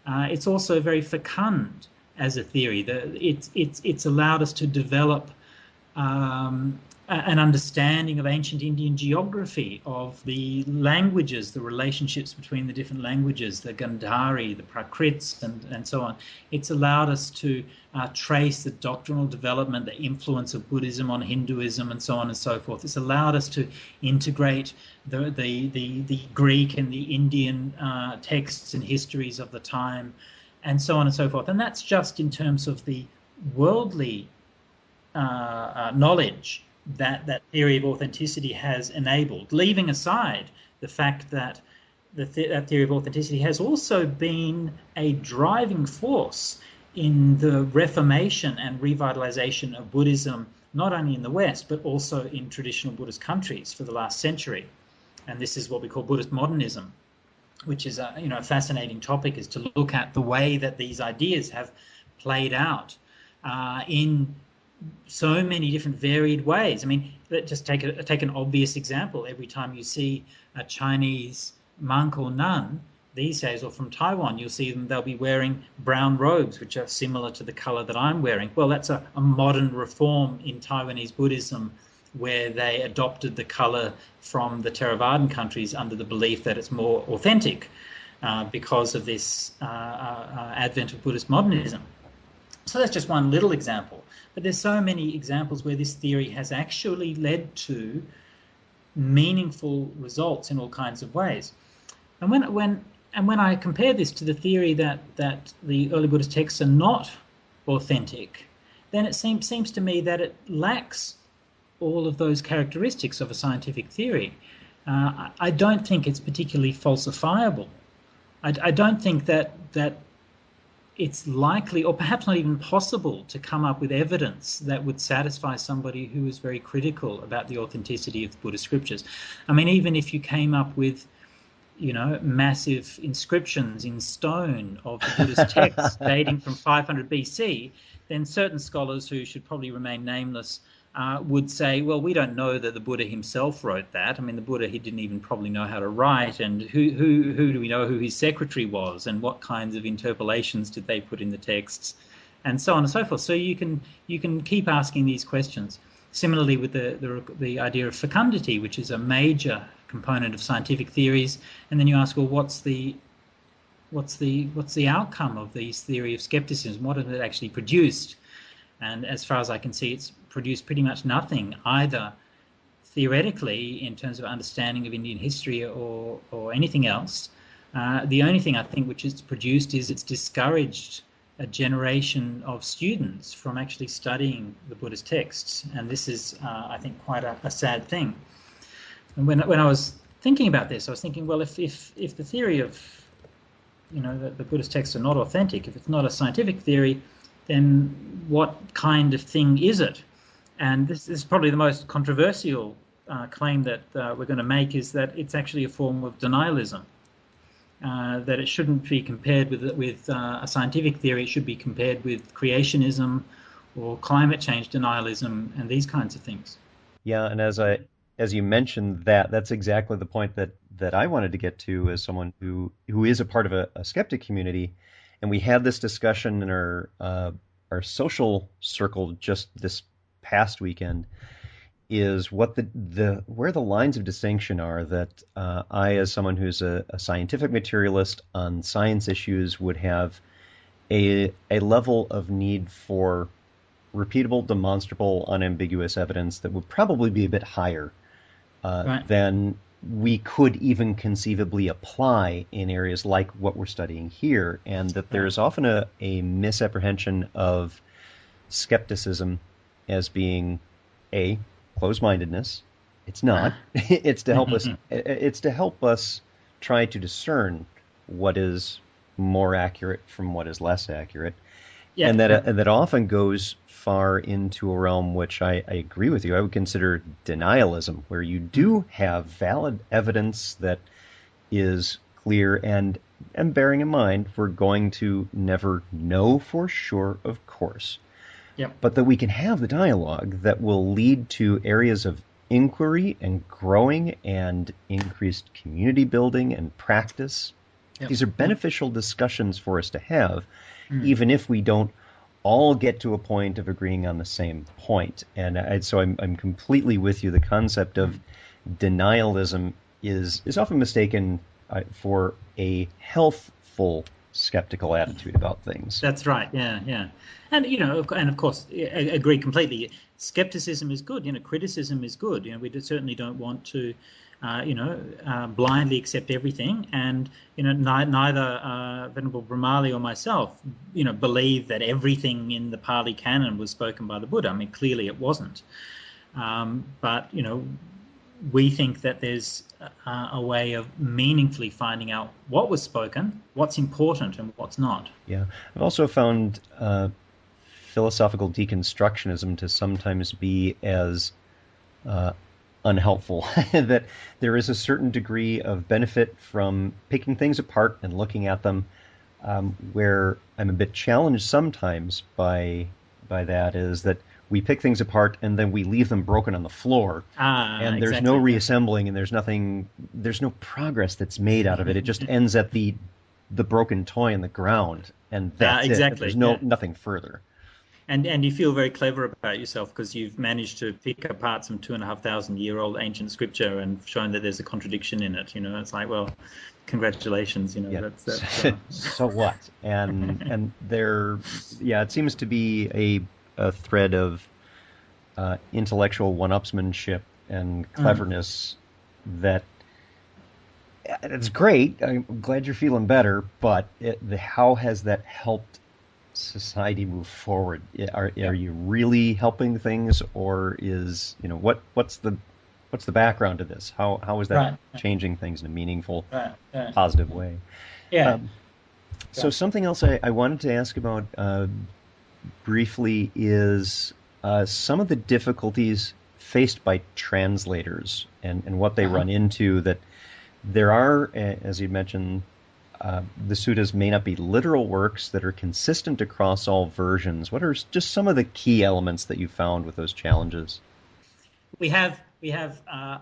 [SPEAKER 2] It's also very fecund as a theory. It's allowed us to develop an understanding of ancient Indian geography, of the languages, the relationships between the different languages, the Gandhari, the Prakrits, and so on. It's allowed us to trace the doctrinal development, the influence of Buddhism on Hinduism, and so on and so forth. It's allowed us to integrate the Greek and the Indian texts and histories of the time, and so on and so forth. And that's just in terms of the worldly knowledge that theory of authenticity has enabled, leaving aside the fact that that theory of authenticity has also been a driving force in the reformation and revitalization of Buddhism, not only in the West, but also in traditional Buddhist countries for the last century. And this is what we call Buddhist modernism, which is a fascinating topic, is to look at the way that these ideas have played out in so many different varied ways. I mean, let's just take an obvious example. Every time you see a Chinese monk or nun these days, or from Taiwan, you'll see them, they'll be wearing brown robes, which are similar to the color that I'm wearing. Well, that's a modern reform in Taiwanese Buddhism, where they adopted the color from the Theravadan countries under the belief that it's more authentic because of this advent of Buddhist modernism. So that's just one little example. But there's so many examples where this theory has actually led to meaningful results in all kinds of ways. And when I compare this to the theory that the early Buddhist texts are not authentic, then it seems to me that it lacks all of those characteristics of a scientific theory. I don't think it's particularly falsifiable. I don't think that it's likely, or perhaps not even possible, to come up with evidence that would satisfy somebody who is very critical about the authenticity of the Buddhist scriptures. I mean, even if you came up with, massive inscriptions in stone of the Buddhist texts dating from 500 BC, then certain scholars, who should probably remain nameless, would say, well, we don't know that the Buddha himself wrote that. I mean, the Buddha, he didn't even probably know how to write, and who do we know who his secretary was, and what kinds of interpolations did they put in the texts, and so on and so forth. So you can keep asking these questions. Similarly with the idea of fecundity, which is a major component of scientific theories, and then you ask, well, what's the outcome of this theory of skepticism? What has it actually produced? And as far as I can see, it's produced pretty much nothing, either theoretically in terms of understanding of Indian history or anything else. The only thing I think which it's produced is it's discouraged a generation of students from actually studying the Buddhist texts. And this is, I think, quite a sad thing. And when I was thinking about this, I was thinking, well, if the theory of, that the Buddhist texts are not authentic, if it's not a scientific theory, then what kind of thing is it? And this is probably the most controversial claim that we're going to make, is that it's actually a form of denialism, that it shouldn't be compared with a scientific theory. It should be compared with creationism or climate change denialism and these kinds of things.
[SPEAKER 1] Yeah, and as you mentioned, that's exactly the point that I wanted to get to, as someone who is a part of a skeptic community. And we had this discussion in our social circle just this past weekend, is what where the lines of distinction are that I, as someone who's a scientific materialist on science issues, would have a level of need for repeatable, demonstrable, unambiguous evidence that would probably be a bit higher
[SPEAKER 2] Right.
[SPEAKER 1] than we could even conceivably apply in areas like what we're studying here, and that there's often a misapprehension of skepticism as being a closed-mindedness. It's not. It's to help us. It's to help us try to discern what is more accurate from what is less accurate, and that often goes far into a realm which I agree with you. I would consider denialism, where you do have valid evidence that is clear, and bearing in mind we're going to never know for sure, of course.
[SPEAKER 2] Yep.
[SPEAKER 1] But that we can have the dialogue that will lead to areas of inquiry and growing and increased community building and practice. Yep. These are beneficial discussions for us to have, even if we don't all get to a point of agreeing on the same point. And so I'm completely with you. The concept of denialism is often mistaken for a healthful skeptical attitude about things.
[SPEAKER 2] That's right. Yeah. And of course, I agree completely. Skepticism is good. Criticism is good. We certainly don't want to, blindly accept everything. And neither Venerable Brahmali or myself, believe that everything in the Pali Canon was spoken by the Buddha. I mean, clearly it wasn't. But we think that there's a way of meaningfully finding out what was spoken, what's important, and what's not.
[SPEAKER 1] Yeah. I've also found philosophical deconstructionism to sometimes be as unhelpful, that there is a certain degree of benefit from picking things apart and looking at them, where I'm a bit challenged sometimes by that is that we pick things apart and then we leave them broken on the floor, and there's no reassembling, and there's no progress that's made out of it. It just ends at the broken toy on the ground, and that's it. There's nothing further.
[SPEAKER 2] And you feel very clever about yourself because you've managed to pick apart some 2,500-year-old ancient scripture and shown that there's a contradiction in it. It's like, well, congratulations. That's
[SPEAKER 1] so what? And there, it seems to be a thread of intellectual one-upsmanship and cleverness that it's great. I'm glad you're feeling better, but how has that helped society move forward? Are you really helping things, or is what's the background to this? How is that changing things in a meaningful, positive way? So something else I wanted to ask about briefly is some of the difficulties faced by translators and what they run into. That there are, as you mentioned, the suttas may not be literal works that are consistent across all versions. What are just some of the key elements that you found with those challenges?
[SPEAKER 2] We have a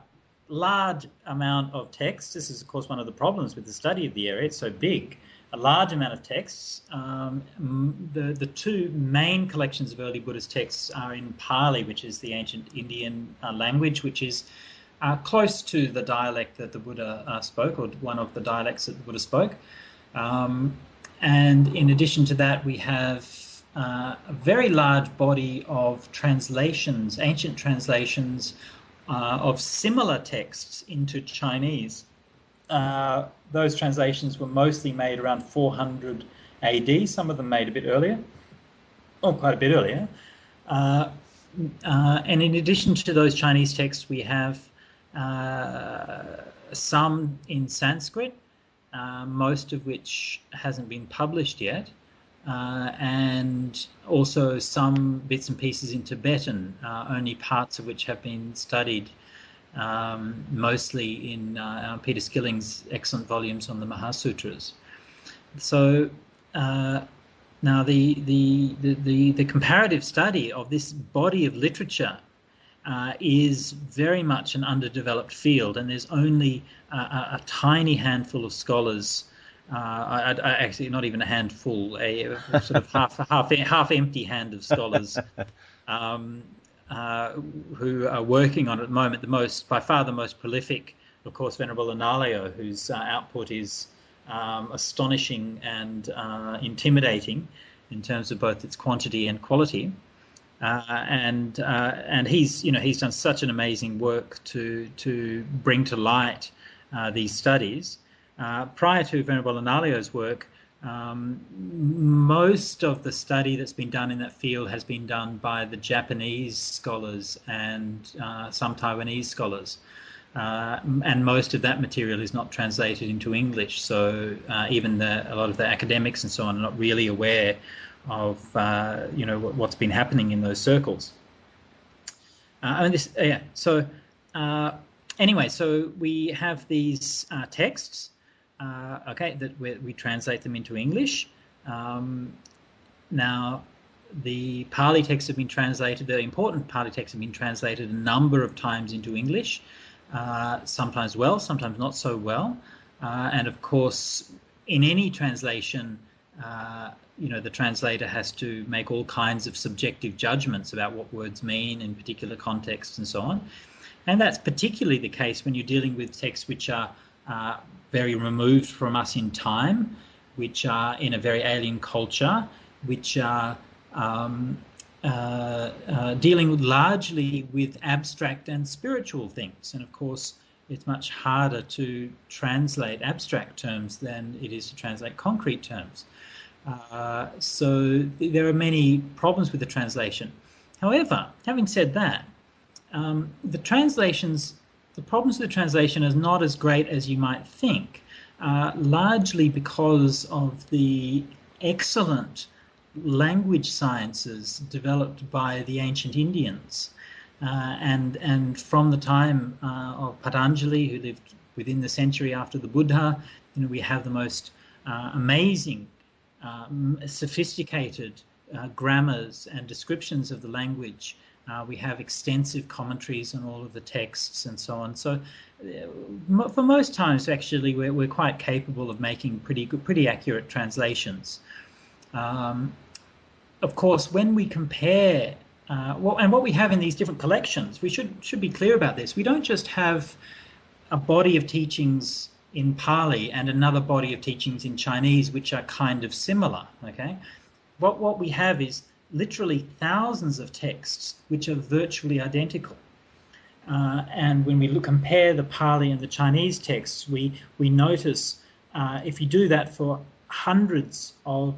[SPEAKER 2] large amount of texts. This is, of course, one of the problems with the study of the area. It's so big. A large amount of texts. The two main collections of early Buddhist texts are in Pali, which is the ancient Indian language, which is close to the dialect that the Buddha spoke, or one of the dialects that the Buddha spoke. And in addition to that, we have a very large body of translations, ancient translations of similar texts into Chinese. Those translations were mostly made around 400 AD, some of them made a bit earlier, or quite a bit earlier. And in addition to those Chinese texts, we have some in Sanskrit, most of which hasn't been published yet, and also some bits and pieces in Tibetan, only parts of which have been studied, mostly in Peter Skilling's excellent volumes on the Mahasutras. So now the comparative study of this body of literature is very much an underdeveloped field, and there's only a tiny handful of scholars. Actually, not even a handful, a sort of half empty hand of scholars who are working on it at the moment. By far the most prolific, of course, Venerable Analayo, whose output is astonishing and intimidating in terms of both its quantity and quality. And he's done such an amazing work to bring to light these studies. Prior to Venerable Analayo's work, most of the study that's been done in that field has been done by the Japanese scholars and some Taiwanese scholars. And most of that material is not translated into English, so even a lot of the academics and so on are not really aware of what's been happening in those circles. So we have these texts, that we translate them into English. Now, the Pali texts have been translated. The important Pali texts have been translated a number of times into English. Sometimes well, sometimes not so well. And of course, in any translation, the translator has to make all kinds of subjective judgments about what words mean in particular contexts and so on. And that's particularly the case when you're dealing with texts which are very removed from us in time, which are in a very alien culture, which are dealing largely with abstract and spiritual things. And of course, it's much harder to translate abstract terms than it is to translate concrete terms. So there are many problems with the translation. However, having said that, the problems with the translation are not as great as you might think, largely because of the excellent language sciences developed by the ancient Indians. And from the time of Patanjali, who lived within the century after the Buddha, we have the most amazing, sophisticated grammars and descriptions of the language. We have extensive commentaries on all of the texts and so on. So for most times, actually, we're quite capable of making pretty accurate translations. Of course, when we compare what we have in these different collections, we should be clear about this. We don't just have a body of teachings in Pali and another body of teachings in Chinese, which are kind of similar. Okay, what we have is literally thousands of texts which are virtually identical. And when we compare the Pali and the Chinese texts, we notice, if you do that for hundreds of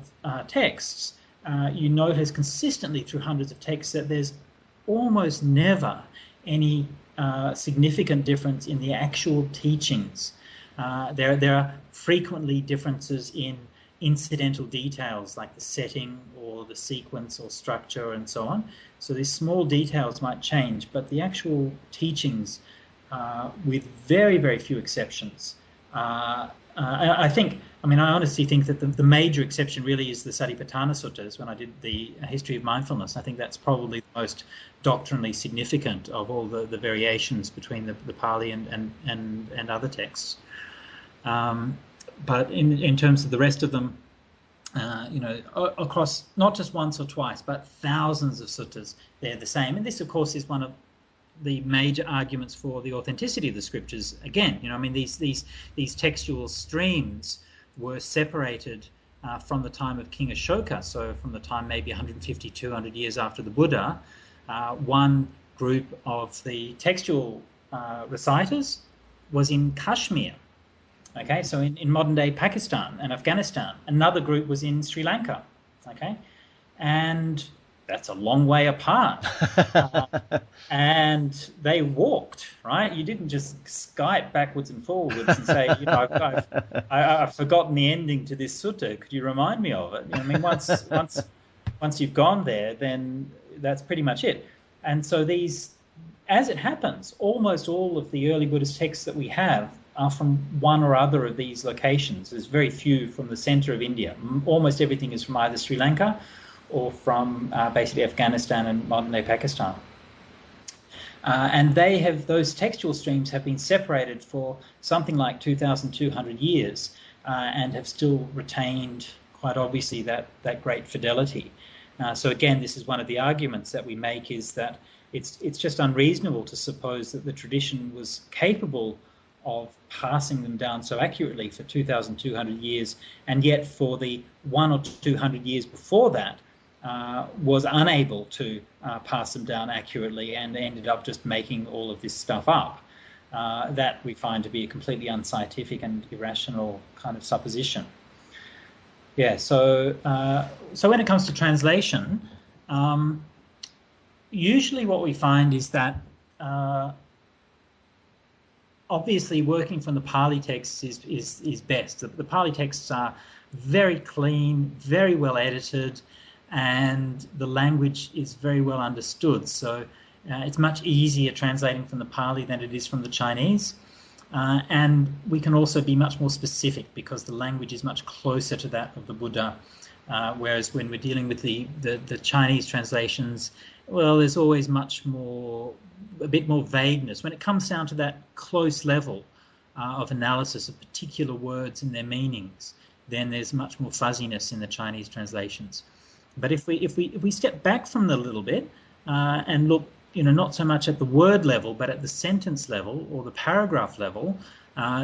[SPEAKER 2] texts, you notice consistently through hundreds of texts that there's almost never any significant difference in the actual teachings. There are frequently differences in incidental details like the setting or the sequence or structure and so on. So these small details might change, but the actual teachings, with very, very few exceptions, I honestly think that the major exception really is the Satipatthana Suttas. When I did the history of mindfulness, I think that's probably the most doctrinally significant of all the variations between the Pali and other texts. But in terms of the rest of them, across not just once or twice, but thousands of suttas, they're the same. And this, of course, is one of the major arguments for the authenticity of the scriptures. Again, these textual streams were separated from the time of King Ashoka, so from the time maybe 150, 200 years after the Buddha. One group of the textual reciters was in Kashmir. Okay, so in modern-day Pakistan and Afghanistan. Another group was in Sri Lanka. Okay, and that's a long way apart. And they walked, right? You didn't just Skype backwards and forwards and say, I've forgotten the ending to this sutta. Could you remind me of it? Once you've gone there, then that's pretty much it. And so as it happens, almost all of the early Buddhist texts that we have are from one or other of these locations. There's very few from the center of India. Almost everything is from either Sri Lanka or from basically Afghanistan and modern-day Pakistan. And those textual streams have been separated for something like 2,200 years and have still retained, quite obviously, that great fidelity. So again, this is one of the arguments that we make, is that it's just unreasonable to suppose that the tradition was capable of passing them down so accurately for 2,200 years, and yet for the 100 or 200 years before that, was unable to pass them down accurately and ended up just making all of this stuff up. That we find to be a completely unscientific and irrational kind of supposition. Yeah, so when it comes to translation, usually what we find is that obviously working from the Pali texts is best. The Pali texts are very clean, very well edited, and the language is very well understood. So it's much easier translating from the Pali than it is from the Chinese. And we can also be much more specific because the language is much closer to that of the Buddha. Whereas when we're dealing with the Chinese translations, well, there's always a bit more vagueness. When it comes down to that close level of analysis of particular words and their meanings, then there's much more fuzziness in the Chinese translations. But if we step back from that a little bit and look, not so much at the word level, but at the sentence level or the paragraph level,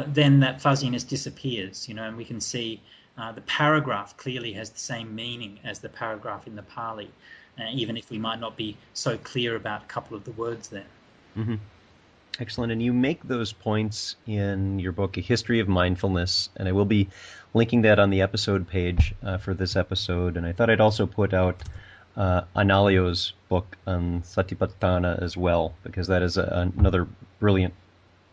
[SPEAKER 2] then that fuzziness disappears, and we can see the paragraph clearly has the same meaning as the paragraph in the Pali, even if we might not be so clear about a couple of the words there.
[SPEAKER 1] Mm-hmm. Excellent. And you make those points in your book, A History of Mindfulness, and I will be linking that on the episode page for this episode. And I thought I'd also put out Analio's book on Satipatthana as well, because that is another brilliant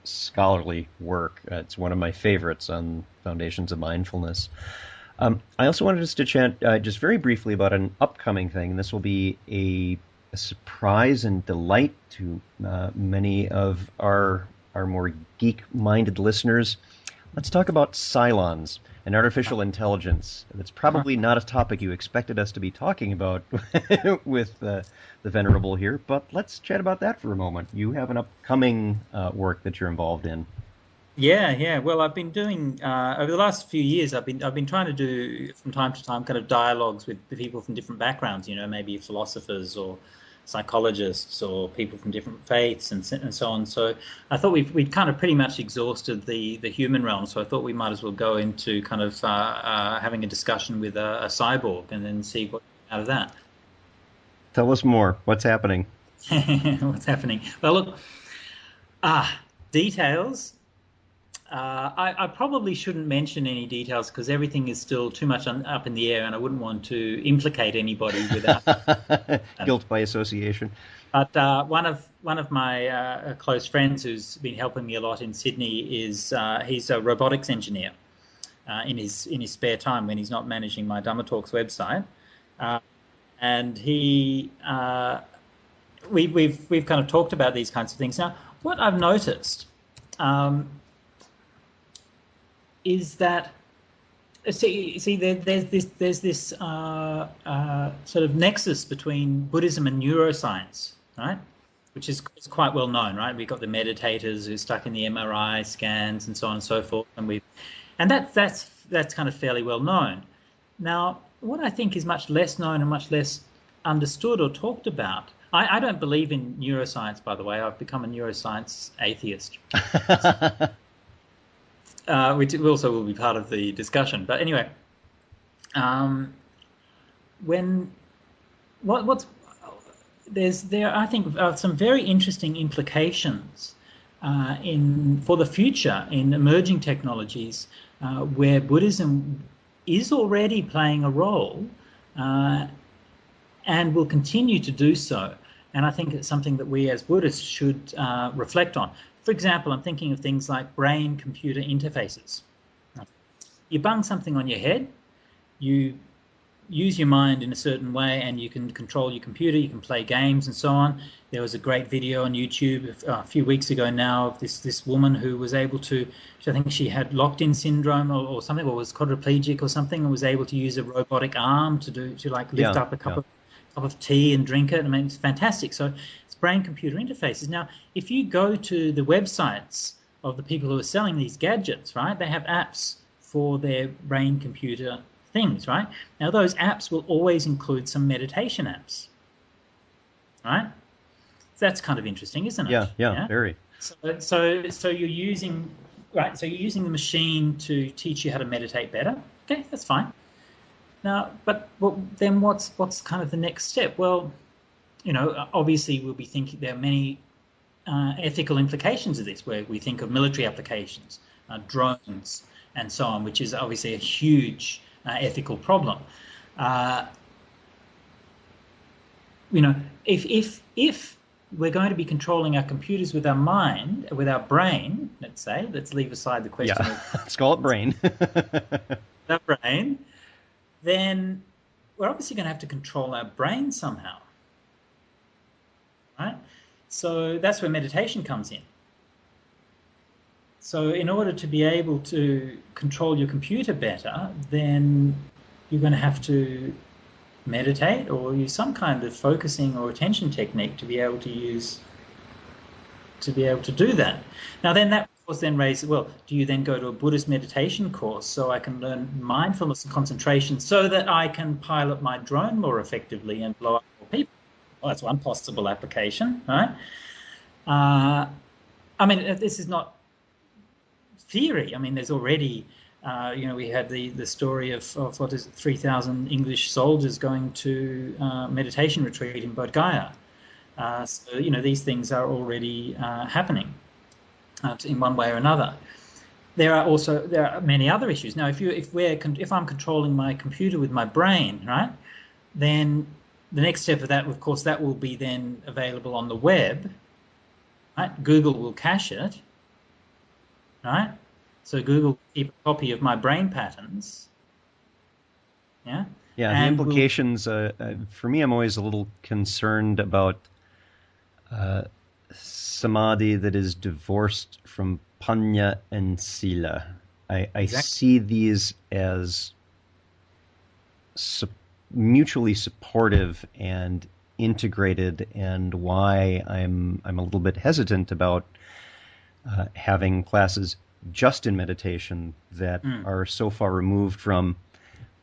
[SPEAKER 1] scholarly work. It's one of my favorites on foundations of mindfulness. I also wanted us to chat just very briefly about an upcoming thing. This will be a surprise and delight to many of our more geek-minded listeners. Let's talk about Cylons and artificial intelligence. That's probably not a topic you expected us to be talking about with the Venerable here, but let's chat about that for a moment. You have an upcoming work that you're involved in.
[SPEAKER 2] Yeah. Well, I've been doing over the last few years. I've been trying to do from time to time kind of dialogues with the people from different backgrounds. Maybe philosophers or psychologists or people from different faiths and so on. So I thought we'd kind of pretty much exhausted the human realm. So I thought we might as well go into kind of having a discussion with a cyborg and then see what out of that.
[SPEAKER 1] Tell us more. What's happening?
[SPEAKER 2] What's happening? Well, look, details. I probably shouldn't mention any details because everything is still too much up in the air, and I wouldn't want to implicate anybody without
[SPEAKER 1] guilt by association.
[SPEAKER 2] But one of my close friends who's been helping me a lot in Sydney is he's a robotics engineer in his spare time when he's not managing my Dhamma Talks website, and we've kind of talked about these kinds of things. Now, what I've noticed. Is that there's this sort of nexus between Buddhism and neuroscience, right? Which is quite well known, right? We've got the meditators who are stuck in the MRI scans and so on and so forth, and that's kind of fairly well known. Now, what I think is much less known and much less understood or talked about. I don't believe in neuroscience, by the way. I've become a neuroscience atheist. Which also will be part of the discussion. But anyway, I think some very interesting implications for the future in emerging technologies where Buddhism is already playing a role and will continue to do so. And I think it's something that we as Buddhists should reflect on. For example, I'm thinking of things like brain-computer interfaces. You bung something on your head, you use your mind in a certain way, and you can control your computer, you can play games and so on. There was a great video on YouTube a few weeks ago now of this woman who was able to, I think she had locked-in syndrome or something, or was quadriplegic or something, and was able to use a robotic arm to lift up a cup of tea and drink it. I mean, it's fantastic. So it's brain-computer interfaces. Now, if you go to the websites of the people who are selling these gadgets, right, they have apps for their brain-computer things, right? Now, those apps will always include some meditation apps, right? That's kind of interesting, isn't it?
[SPEAKER 1] Yeah, very.
[SPEAKER 2] So you're using the machine to teach you how to meditate better. Okay, that's fine. Now, but then what's kind of the next step? Well, obviously we'll be thinking there are many ethical implications of this, where we think of military applications, drones, and so on, which is obviously a huge ethical problem. If we're going to be controlling our computers with our mind, with our brain, let's leave aside the question of
[SPEAKER 1] let's call it brain.
[SPEAKER 2] our brain, then we're obviously going to have to control our brain somehow, right? So that's where meditation comes in. So in order to be able to control your computer better, then you're going to have to meditate or use some kind of focusing or attention technique to be able to do that. Now then that course then raises, well, do you then go to a Buddhist meditation course so I can learn mindfulness and concentration so that I can pilot my drone more effectively and blow up more people? Well, that's one possible application, right? I mean, this is not theory. I mean, there's already, we had the story of what is it, 3,000 English soldiers going to meditation retreat in Bodh Gaya. So, these things are already happening in one way or another. There are many other issues. Now, if I'm controlling my computer with my brain, right, then the next step of that, of course, that will be then available on the web. Right? Google will cache it, right? So Google will keep a copy of my brain patterns. Yeah.
[SPEAKER 1] Yeah. The implications for me, I'm always a little concerned about samadhi that is divorced from panya and sila. I
[SPEAKER 2] Exactly.
[SPEAKER 1] see these as mutually supportive and integrated, and why I'm a little bit hesitant about having classes just in meditation that are so far removed from,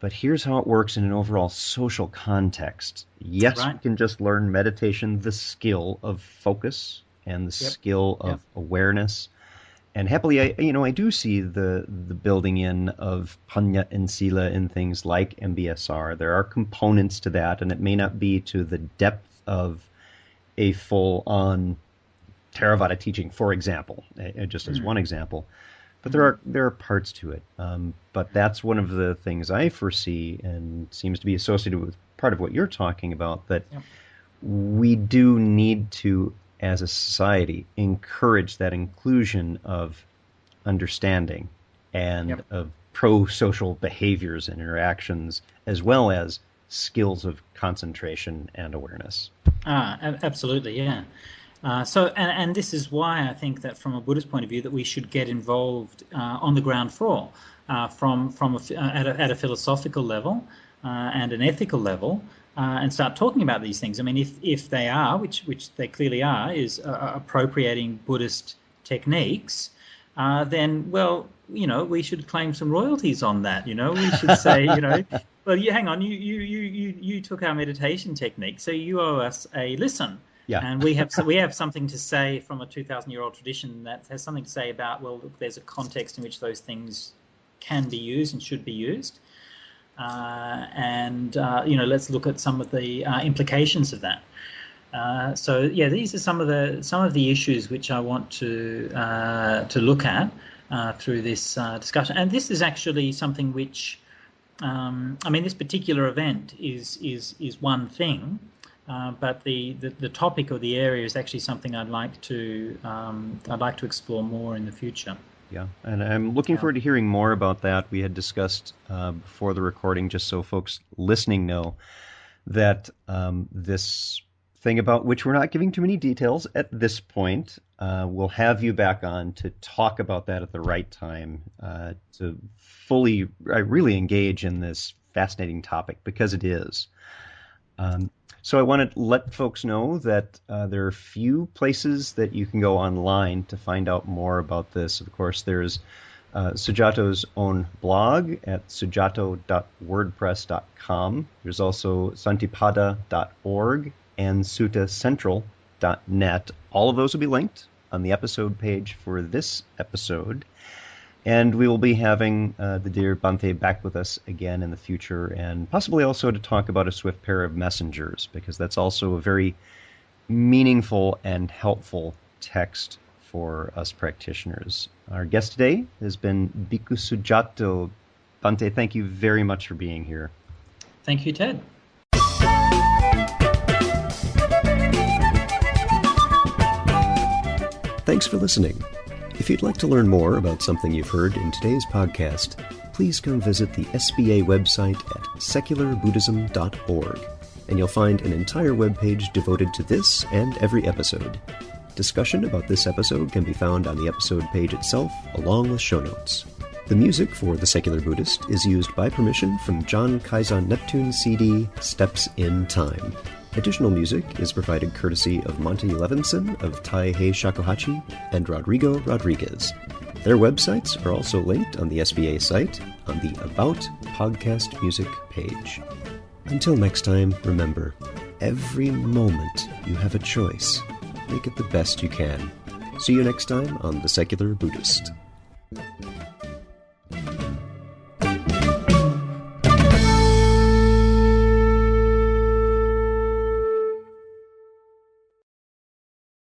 [SPEAKER 1] but here's how it works in an overall social context. Yes,
[SPEAKER 2] Right.
[SPEAKER 1] we can just learn meditation, the skill of focus and the skill of awareness. And happily, I do see the building in of panya and sila in things like MBSR. There are components to that, and it may not be to the depth of a full-on Theravada teaching, for example, just as one example. But there are parts to it. But that's one of the things I foresee, and seems to be associated with part of what you're talking about, that we do need to, as a society, encourage that inclusion of understanding and of pro-social behaviors and interactions, as well as skills of concentration and awareness.
[SPEAKER 2] Absolutely, yeah. And this is why I think that from a Buddhist point of view that we should get involved on the ground floor, at a philosophical level and an ethical level, and start talking about these things. I mean, if they are, which they clearly are, is appropriating Buddhist techniques, then, well, we should claim some royalties on that. We should say, well, hang on, you took our meditation technique, so you owe us a listen.
[SPEAKER 1] Yeah.
[SPEAKER 2] And we have something to say from a 2,000-year-old tradition that has something to say about, well, look, there's a context in which those things can be used and should be used. Let's look at some of the implications of that. These are some of the issues which I want to look at through this discussion. And this is actually something which, this particular event is one thing, but the topic or the area is actually something I'd like to explore more in the future.
[SPEAKER 1] Yeah, and I'm looking forward to hearing more about that. We had discussed before the recording, just so folks listening know, that this thing about which we're not giving too many details at this point, we'll have you back on to talk about that at the right time, to fully, really engage in this fascinating topic, because it is. So I want to let folks know that there are a few places that you can go online to find out more about this. Of course, there's Sujato's own blog at sujato.wordpress.com. There's also santipada.org and suttacentral.net. All of those will be linked on the episode page for this episode. And we will be having the dear Bhante back with us again in the future, and possibly also to talk about a swift pair of messengers, because that's also a very meaningful and helpful text for us practitioners. Our guest today has been Bhikkhu Sujato. Bhante, thank you very much for being here.
[SPEAKER 2] Thank you, Ted.
[SPEAKER 1] Thanks for listening. If you'd like to learn more about something you've heard in today's podcast, please come visit the SBA website at secularbuddhism.org, and you'll find an entire webpage devoted to this and every episode. Discussion about this episode can be found on the episode page itself, along with show notes. The music for The Secular Buddhist is used by permission from John Kaizen Neptune's CD, Steps in Time. Additional music is provided courtesy of Monty Levinson of Taihei Shakuhachi and Rodrigo Rodriguez. Their websites are also linked on the SBA site on the About Podcast Music page. Until next time, remember, every moment you have a choice. Make it the best you can. See you next time on The Secular Buddhist.